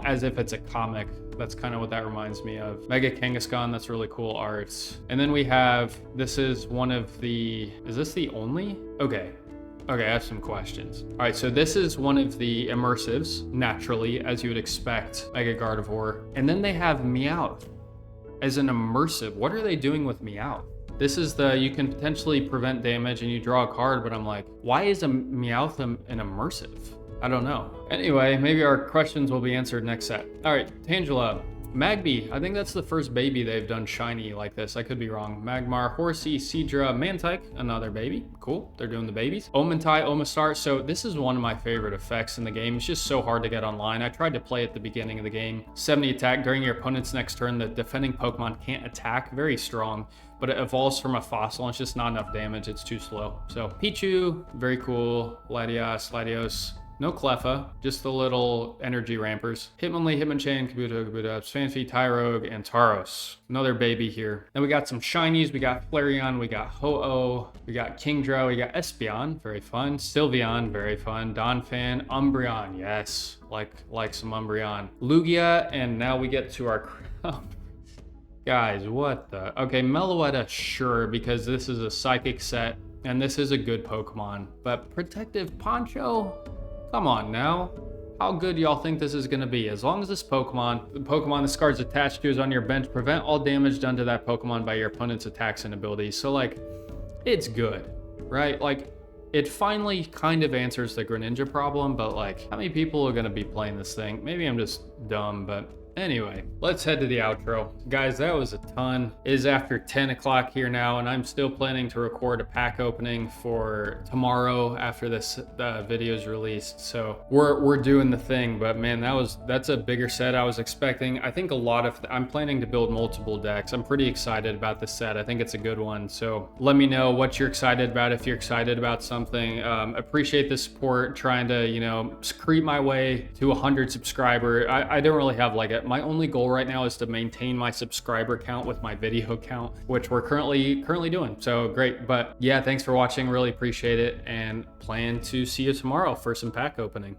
as if it's a comic. That's kind of what that reminds me of. Mega Kangaskhan, that's really cool art. And then we have, this is one of the, is this the only? Okay. Okay, I have some questions. All right, so this is one of the immersives, naturally, as you would expect, Mega Gardevoir. And then they have Meowth as an immersive. What are they doing with Meowth? This is the, you can potentially prevent damage and you draw a card, but I'm like, why is a Meowth an immersive? I don't know. Anyway, maybe our questions will be answered next set. All right, Tangela. Magby, I think that's the first baby they've done shiny like this. I could be wrong. Magmar, Horsey, Seadra, Mantike, another baby. Cool, they're doing the babies. Omentai, Omastar. So this is one of my favorite effects in the game. It's just so hard to get online. I tried to play at the beginning of the game. 70 attack during your opponent's next turn. The defending Pokemon can't attack. Very strong, but it evolves from a fossil and it's just not enough damage. It's too slow. So Pichu, very cool. Latios. No Cleffa, just the little energy rampers. Hitmonlee, Hitmonchan, Kabuto, Spanfy, Tyrogue, and Tauros. Another baby here. Then we got some shinies. We got Flareon, we got Ho-Oh, we got Kingdra, we got Espeon, very fun. Sylveon, very fun. Donphan, Umbreon, yes, like some Umbreon. Lugia, and now we get to our guys, what the? Okay, Meloetta, sure, because this is a psychic set, and this is a good Pokemon. But Protective Poncho? Come on now. How good do y'all think this is going to be? As long as this Pokemon, the Pokemon this card's attached to is on your bench, prevent all damage done to that Pokemon by your opponent's attacks and abilities. So, like, it's good, right? Like, it finally kind of answers the Greninja problem, but, like, how many people are going to be playing this thing? Maybe I'm just dumb, but anyway, let's head to the outro. Guys, that was a ton. It is after 10 o'clock here now, and I'm still planning to record a pack opening for tomorrow after this video is released. So we're doing the thing, but man, that's a bigger set I was expecting. I think I'm planning to build multiple decks. I'm pretty excited about this set. I think it's a good one. So let me know what you're excited about if you're excited about something. Appreciate the support, trying to, you know, creep my way to 100 subscriber. I don't really have like my only goal right now is to maintain my subscriber count with my video count, which we're currently doing. So great. But yeah, thanks for watching. Really appreciate it, and plan to see you tomorrow for some pack opening.